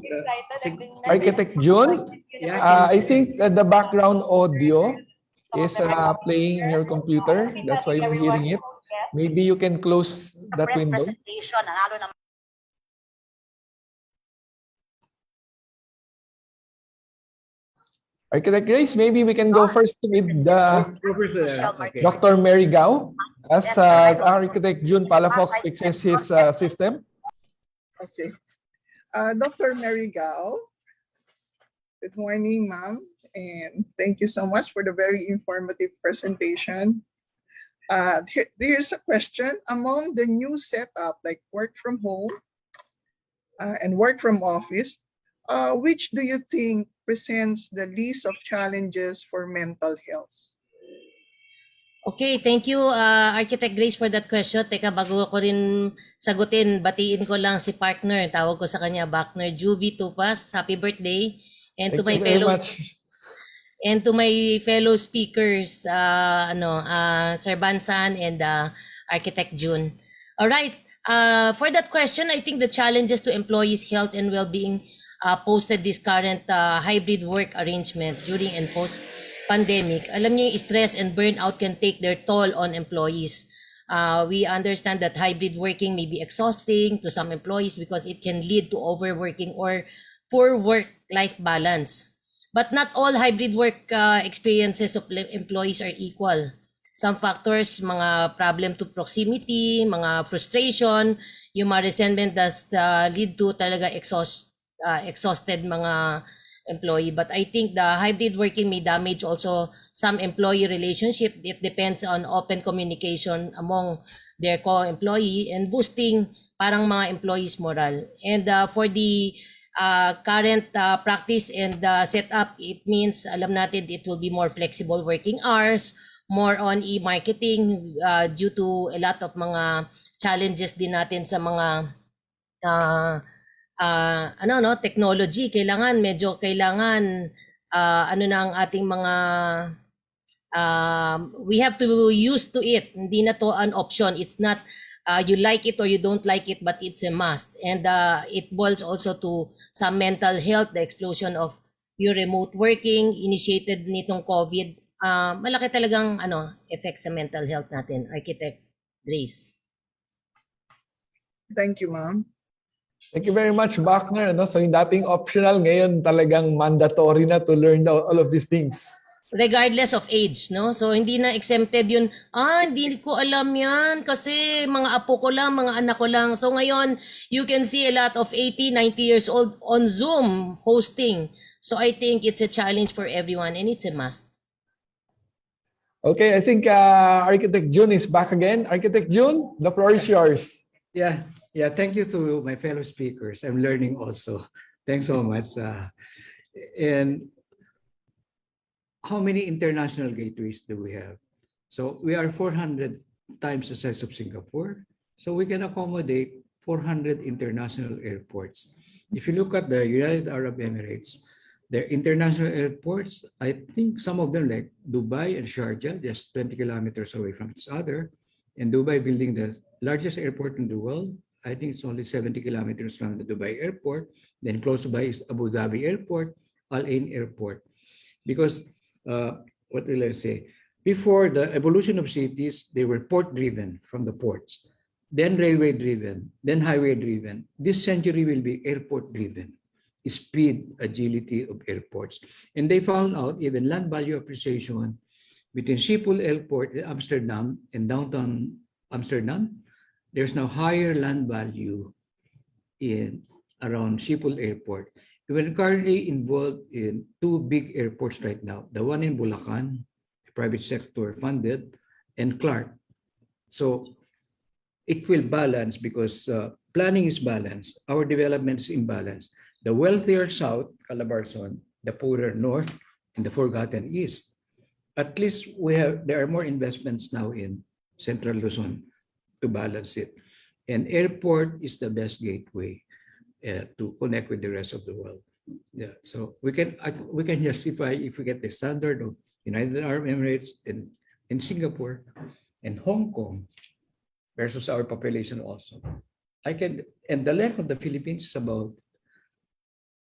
Architect June, I think the background audio is playing in your computer. That's why we're hearing it. Maybe you can close that window. Presentation, lalo na Architect Grace, maybe we can go first with Dr. Mary Gao as Architect June Palafox fixes his system. Okay. Dr. Mary Gao, good morning, ma'am. And thank you so much for the very informative presentation. Here's a question. Among the new setup, like work from home and work from office, which do you think presents the least of challenges for mental health? Okay, thank you, Architect Grace, for that question. Teka, bago ko rin sagutin, batiin ko lang si partner. Tawag ko sa kanya, partner Juby Tupas. Happy birthday. And to my fellow and to my fellow speakers, Sir Bansan and Architect June. All right. For that question, I think the challenges to employees' health and well-being posted this current hybrid work arrangement during and post-pandemic. Alam niyo, stress and burnout can take their toll on employees. We understand that hybrid working may be exhausting to some employees because it can lead to overworking or poor work-life balance. But not all hybrid work experiences of employees are equal. Some factors, mga problem to proximity, mga frustration, yung mga resentment does lead to talaga exhausted mga employee. But I think the hybrid working may damage also some employee relationship. It depends on open communication among their co-employee and boosting parang mga employees' moral. And for the current practice and setup, it means alam natin it will be more flexible working hours, more on e-marketing due to a lot of mga challenges din natin sa mga technology. Kailangan ang ating mga we have to use to it. Hindi na to an option. It's not you like it or you don't like it, but it's a must. And it boils also to some mental health, the explosion of your remote working initiated nitong COVID. Malaki talagang effect sa mental health natin, Architect Grace. Thank you, ma'am. Thank you very much, Bachner. No? So yung dating optional, ngayon talagang mandatory na to learn all of these things. Regardless of age, no? So hindi na exempted yun, hindi ko alam yan kasi mga apo ko lang, mga anak ko lang. So ngayon, you can see a lot of 80, 90 years old on Zoom hosting. So I think it's a challenge for everyone and it's a must. Okay, I think Architect June is back again. Architect June, the floor is yours. Yeah, thank you to my fellow speakers. I'm learning also. Thanks so much. And how many international gateways do we have? So we are 400 times the size of Singapore. So we can accommodate 400 international airports. If you look at the United Arab Emirates, their international airports, I think some of them like Dubai and Sharjah, just 20 kilometers away from each other. And Dubai building the largest airport in the world. I think it's only 70 kilometers from the Dubai airport. Then close by is Abu Dhabi airport, Al Ain airport. Because what will I say? Before the evolution of cities, they were port driven from the ports, then railway driven, then highway driven. This century will be airport driven. Speed, agility of airports. And they found out even land value appreciation between Schiphol Airport in Amsterdam and downtown Amsterdam, there's now higher land value in around Schiphol Airport. We're currently involved in two big airports right now. The one in Bulacan, private sector funded, and Clark. So it will balance because planning is balanced. Our development is imbalanced. The wealthier south, Calabarzon, the poorer north, and the forgotten east. At least there are more investments now in Central Luzon to balance it. And airport is the best gateway to connect with the rest of the world. Yeah, so we can justify if we get the standard of United Arab Emirates and in Singapore and Hong Kong versus our population also. And the length of the Philippines is about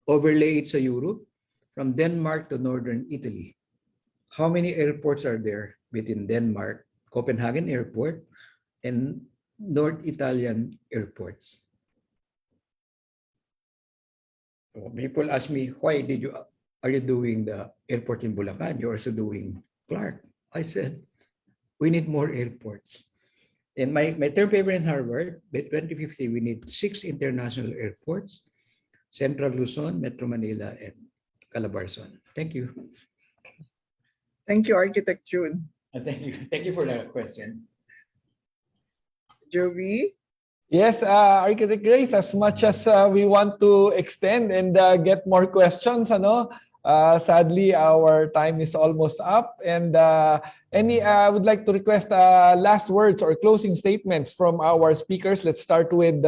overlay it sa Europe from Denmark to northern Italy. How many airports are there between Denmark, Copenhagen Airport, and North Italian airports? So people ask me, why are you doing the airport in Bulacan? You're also doing Clark. I said, we need more airports. In my term paper in Harvard, by 2050, we need 6 international airports, Central Luzon, Metro Manila, and Calabarzon. Thank you. Thank you, Architect June. Thank you for that question. Joey? Yes, Architect Grace, as much as we want to extend and get more questions, sadly, our time is almost up. And I would like to request last words or closing statements from our speakers. Let's start with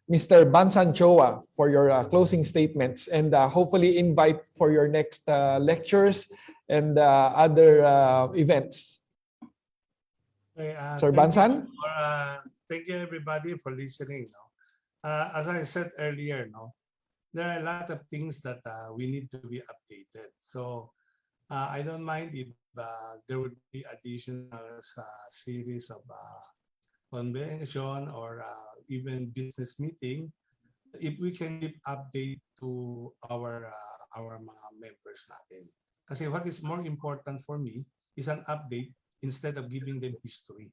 Mr. Bansan Choa for your closing statements and hopefully invite for your next lectures and other events. Okay, Sir Bansan? Thank you everybody for listening. As I said earlier, there are a lot of things that we need to be updated. So I don't mind if there would be additional series of convention or even business meeting, if we can give update to our mga members natin. Kasi what is more important for me is an update instead of giving them history.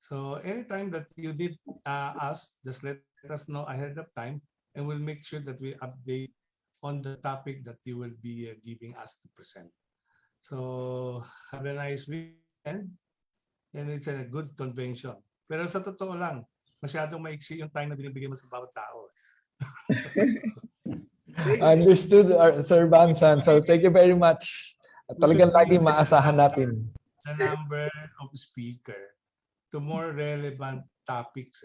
So anytime that you need us, just let us know ahead of time, and we'll make sure that we update on the topic that you will be giving us to present. So have a nice weekend, and it's a good convention. Pero sa totoo lang, masyadong maiksi yung time na binibigay mo sa bawat tao. Understood, Sir Bansan. So thank you very much. Talagang lagi maasahan natin. The number of speaker to more relevant topics.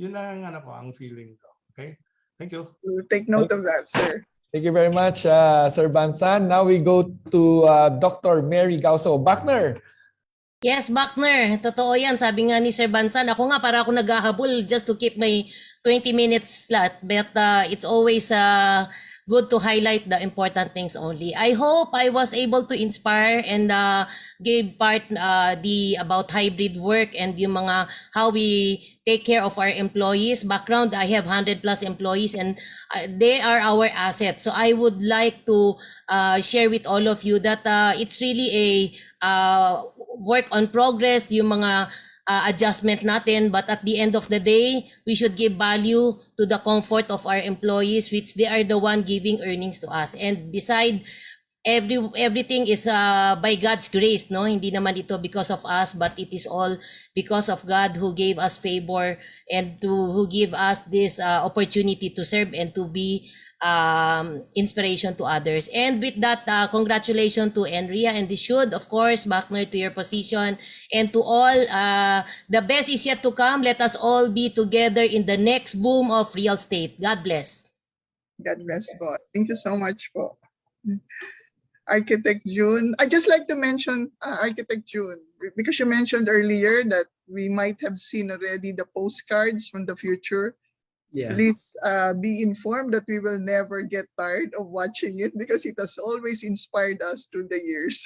Yun lang ang feeling ko. Okay? Thank you. We'll take note of that, sir. Thank you very much, Sir Bansan. Now we go to Dr. Mary Gauso. Bachner. Yes, Bachner. Totoo yan. Sabi nga ni Sir Bansan, ako nga para ako naghahabol just to keep my 20 minutes slot, but it's always good to highlight the important things only. I hope I was able to inspire and give part the about hybrid work and yung mga how we take care of our employees. Background, I have 100 plus employees and they are our assets. So I would like to share with all of you that it's really a work on progress, yung mga adjustment natin, but at the end of the day, we should give value to the comfort of our employees, which they are the one giving earnings to us. And beside, everything is by God's grace, no? Hindi naman ito because of us, but it is all because of God who gave us favor and who give us this opportunity to serve and to be inspiration to others. And with that, congratulations to Enria and Dishud, of course, Bachner, to your position, and to all, the best is yet to come. Let us all be together in the next boom of real estate. God bless. God bless po. Thank you so much po. Architect June. I just like to mention Architect June because you mentioned earlier that we might have seen already the postcards from the future. Yeah. Please be informed that we will never get tired of watching it because it has always inspired us through the years.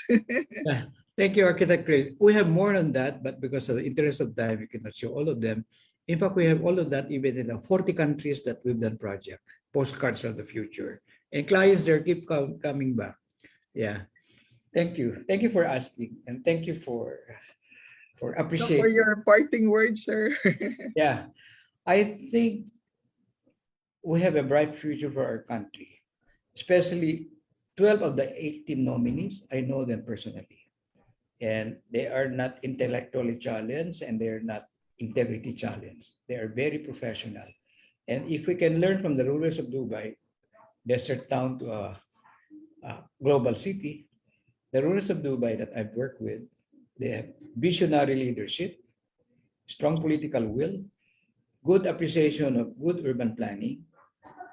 Yeah. Thank you, Architect Grace. We have more than that, but because of the interest of time, we cannot show all of them. In fact, we have all of that even in the 40 countries that we've done project, postcards of the future. And clients there keep coming back. Yeah. Thank you. Thank you for asking. And thank you for So appreciating. for your parting words, sir. Yeah. I think we have a bright future for our country, especially 12 of the 18 nominees. I know them personally, and they are not intellectually challenged and they're not integrity challenged. They are very professional. And if we can learn from the rulers of Dubai, desert town to a global city, the rulers of Dubai that I've worked with, they have visionary leadership, strong political will, good appreciation of good urban planning,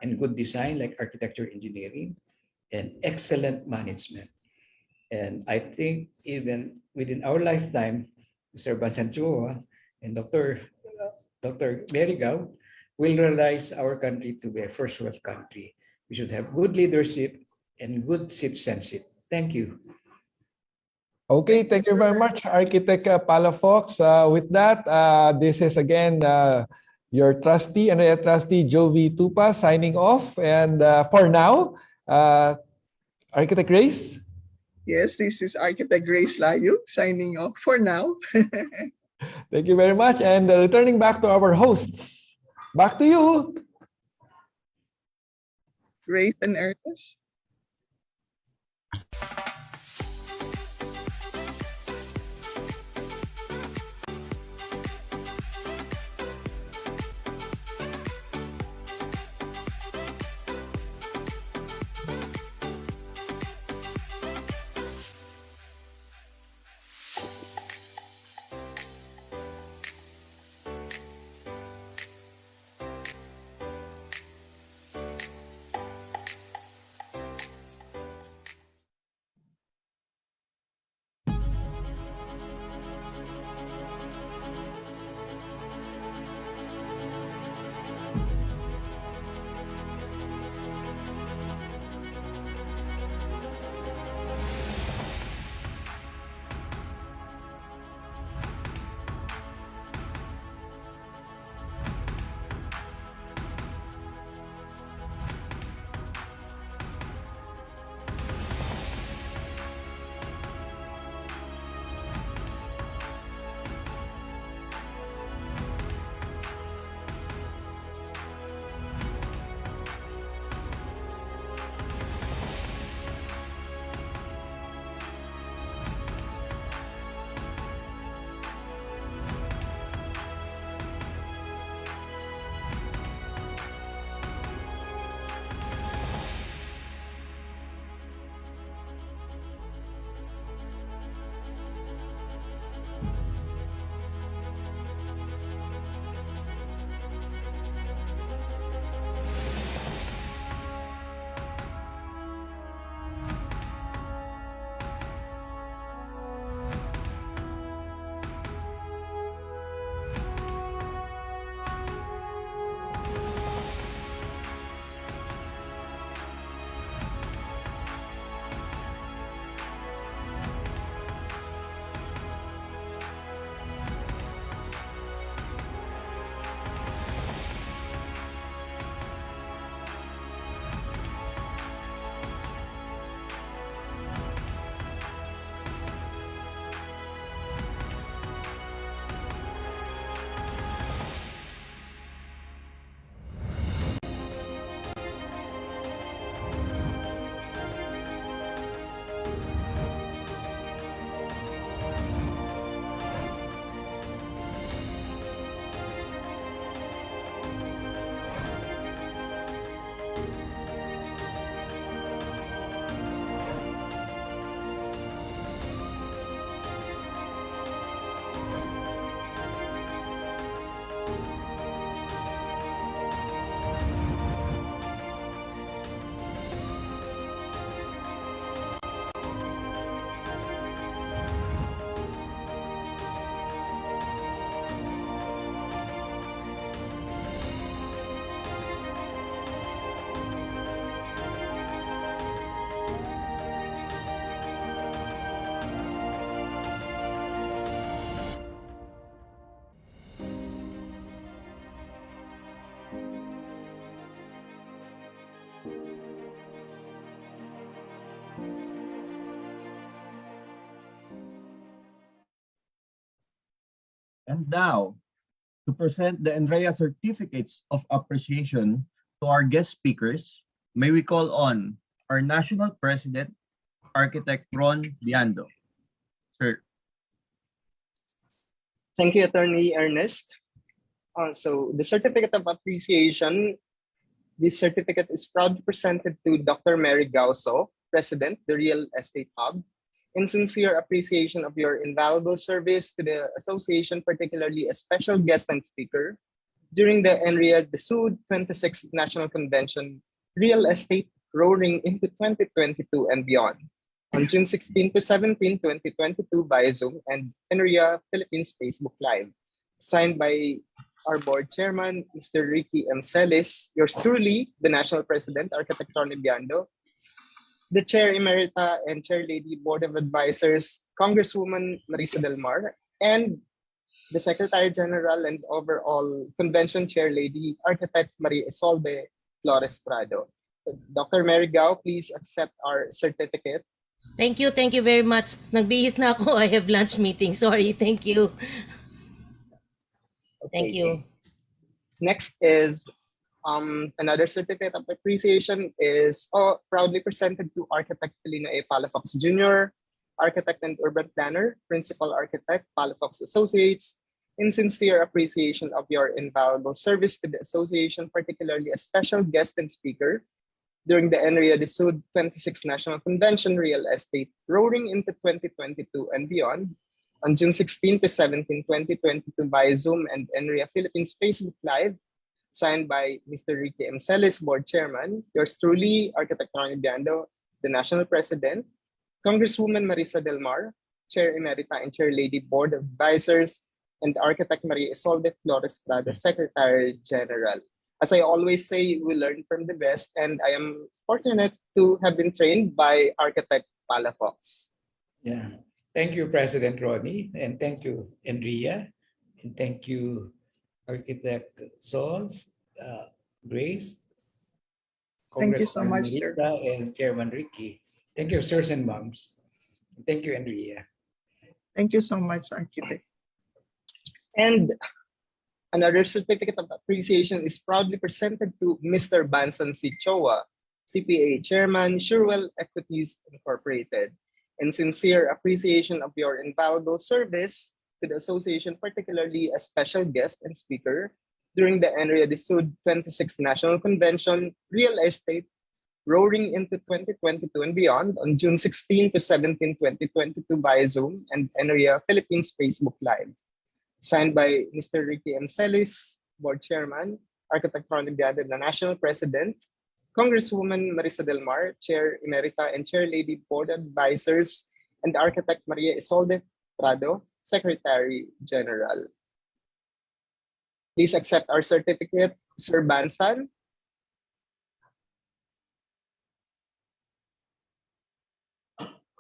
and good design like architecture engineering, and excellent management. And I think even within our lifetime, Mr. Bansanchoa and Dr. Merigao will realize our country to be a first world country. We should have good leadership and good citizenship. Thank you. Okay, thank you very much, Architect Palafox. With that, this is again your trustee and trustee Jovi Tupa signing off. And for now, Architect Grace. Yes, this is Architect Grace Layu signing off for now. Thank you very much. And returning back to our hosts. Back to you. Grace and Ernest. And now, to present the NREA certificates of appreciation to our guest speakers, may we call on our National President, Architect Ron Biando. Sir. Thank you, Attorney Ernest. So the certificate of appreciation, this certificate is proudly presented to Dr. Mary Gauso, President, the Real Estate Hub, in sincere appreciation of your invaluable service to the association, particularly a special guest and speaker during the NREA de Sud 26th National Convention, Real Estate Roaring into 2022 and Beyond, on June 16 to 17, 2022 via Zoom and NREA Philippines Facebook Live. Signed by our board chairman, Mr. Ricky M. Celis, yours truly, the National President, Architect Ronnie Biando, the Chair Emerita and Chair Lady Board of Advisors, Congresswoman Marisa Del Mar, and the Secretary General and overall Convention Chair Lady, Architect Maria Isolde Flores Prado. Dr. Mary Gao, please accept our certificate. Thank you very much. Nagbihis na ako. I have lunch meeting. Sorry. Thank you. Thank you. Next is another certificate of appreciation is proudly presented to Architect Felino A. Palafox Jr., Architect and Urban Planner, Principal Architect, Palafox Associates, in sincere appreciation of your invaluable service to the association, particularly a special guest and speaker during the NREA de Sud 26th National Convention, Real Estate Roaring into 2022 and Beyond, on June 16 to 17, 2022 via Zoom and NREA Philippines Facebook Live, signed by Mr. Ricky M. Celis, Board Chairman, yours truly, Architect Ronnie Biando, the National President, Congresswoman Marisa Del Mar, Chair Emerita and Chair Lady Board of Advisors, and Architect Maria Isolde Flores Prado, Secretary General. As I always say, we learn from the best, and I am fortunate to have been trained by Architect Palafox. Yeah. Thank you, President Ronnie, and thank you, Enria, and thank you, Architect Sols, Grace, Thank you so much, sir. And Chairman Ricky. Thank you, sirs and moms. Thank you, Enria. Thank you so much, Architect. And another certificate of appreciation is proudly presented to Mr. Bansan C. Choa, CPA Chairman, Surewell Equities Incorporated, in sincere appreciation of your invaluable service to the association, particularly a special guest and speaker during the NREA de Sud 26th National Convention, Real Estate Roaring into 2022 and Beyond, on June 16 to 17, 2022 via Zoom and NREA Philippines Facebook Live. Signed by Mr. Ricky M. Celis, Board Chairman, Architect Ronnie Biando, the National President, Congresswoman Marisa Del Mar, Chair Emerita and Chair Lady Board Advisors, and Architect Maria Isolde Prado, Secretary General. Please accept our certificate, Sir Bansan.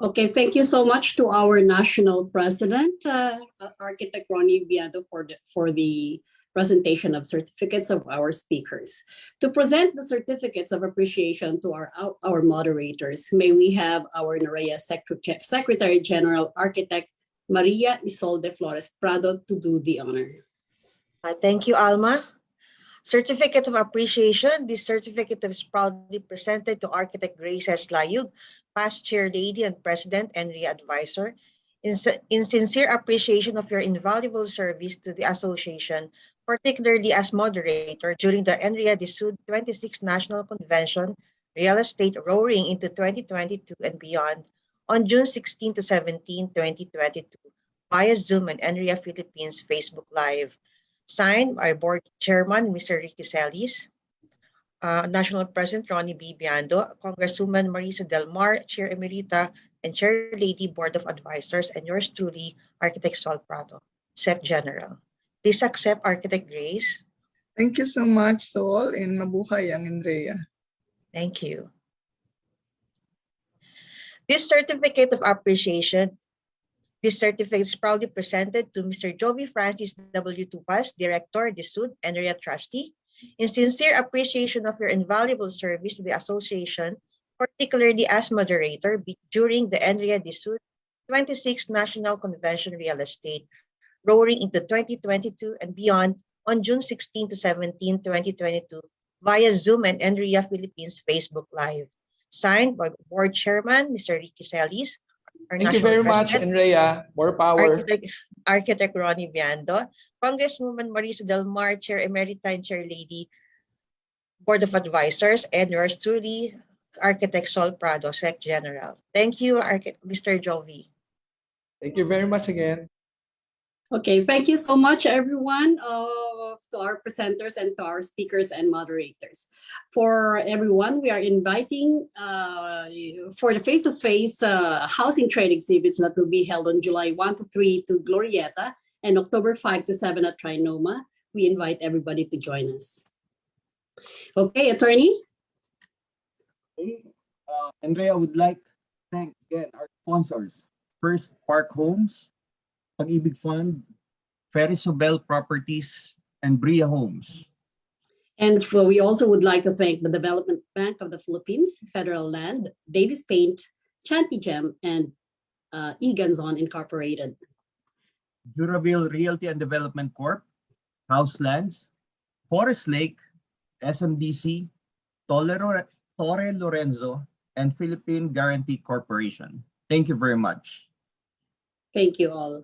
Okay, thank you so much to our national president, Architect Ronnie Biando, for the presentation of certificates of our speakers. To present the certificates of appreciation to our moderators, may we have our NREA Secretary General, Architect Maria Isolde Flores Prado, to do the honor. Thank you, Alma. Certificate of appreciation. This certificate is proudly presented to Architect Grace S. Layug, past Chair Lady and President NREA Advisor, in sincere appreciation of your invaluable service to the association, particularly as moderator during the NREA de Sud 26th National Convention, Real Estate Roaring into 2022 and Beyond, on June 16 to 17, 2022, via Zoom and NREA Philippines Facebook Live. Signed by Board Chairman, Mr. Ricky Celis, National President Ronnie B. Biando, Congresswoman Marisa Del Mar, Chair Emerita and Chair Lady Board of Advisors, and yours truly, Architect Sol Prado, Sec General. Please accept Architect Grace. Thank you so much, Sol, and mabuhay ang Andrea. Thank you. This certificate of appreciation. This certificate is proudly presented to Mr. Joby Francis W. Tupas, Director, de Sud, NREA Trustee, in sincere appreciation of your invaluable service to the association, particularly as moderator during the NREA de Sud 26th National Convention Real Estate roaring into 2022 and beyond on June 16 to 17, 2022 via Zoom and Enria Philippines Facebook Live. Signed by Board Chairman, Mr. Ricky Celis, our Thank you National very much, President, Enrea. More power. Architect Ronnie Viando, Congresswoman Marisa Del Mar, Chair Emerita and Chair Lady, Board of Advisors, and yours truly, Architect Sol Prado, Sec General. Thank you, Mr. Jovi. Thank you very much again. Okay, thank you so much, everyone, to our presenters and to our speakers and moderators. For everyone, we are inviting for the face-to-face housing trade exhibits that will be held on July 1 to 3 to Glorieta and October 5 to 7 at Trinoma. We invite everybody to join us. Okay, attorney? Andrea would like to thank again our sponsors. First, Park Homes, Pag-ibig Fund, Ferrisobel Properties, and Bria Homes. And we also would like to thank the Development Bank of the Philippines, Federal Land, Davis Paint, Chanty Gem, and Eganzon Incorporated. Duraville Realty and Development Corp, Houselands, Forest Lake, SMDC, Torre Lorenzo, and Philippine Guarantee Corporation. Thank you very much. Thank you all.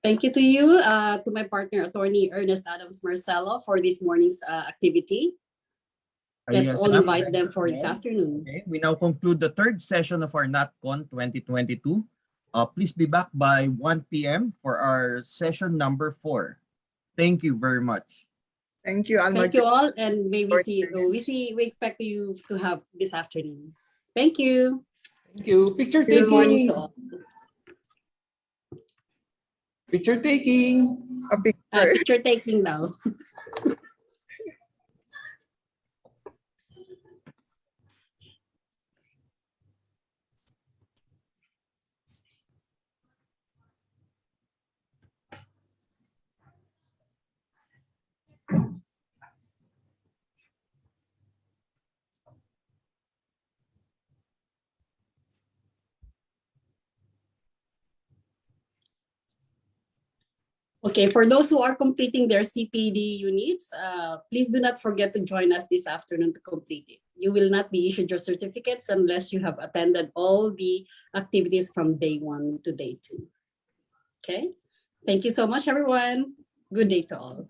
Thank you to you, to my partner, Attorney Ernest Adams Marcelo, for this morning's activity. Let's Yes, all ma'am. invite them for this afternoon. Okay, we now conclude the third session of our Natcon 2022. Please be back by 1 p.m. for our session number 4. Thank you very much. Thank you, Alma. Thank you all, and maybe we expect you to have this afternoon. Thank you. Thank you. Picture Good morning taking. to all. Picture taking. A picture. Picture taking now. Okay, for those who are completing their CPD units, please do not forget to join us this afternoon to complete it. You will not be issued your certificates unless you have attended all the activities from day 1 to day 2. Okay, thank you so much, everyone. Good day to all.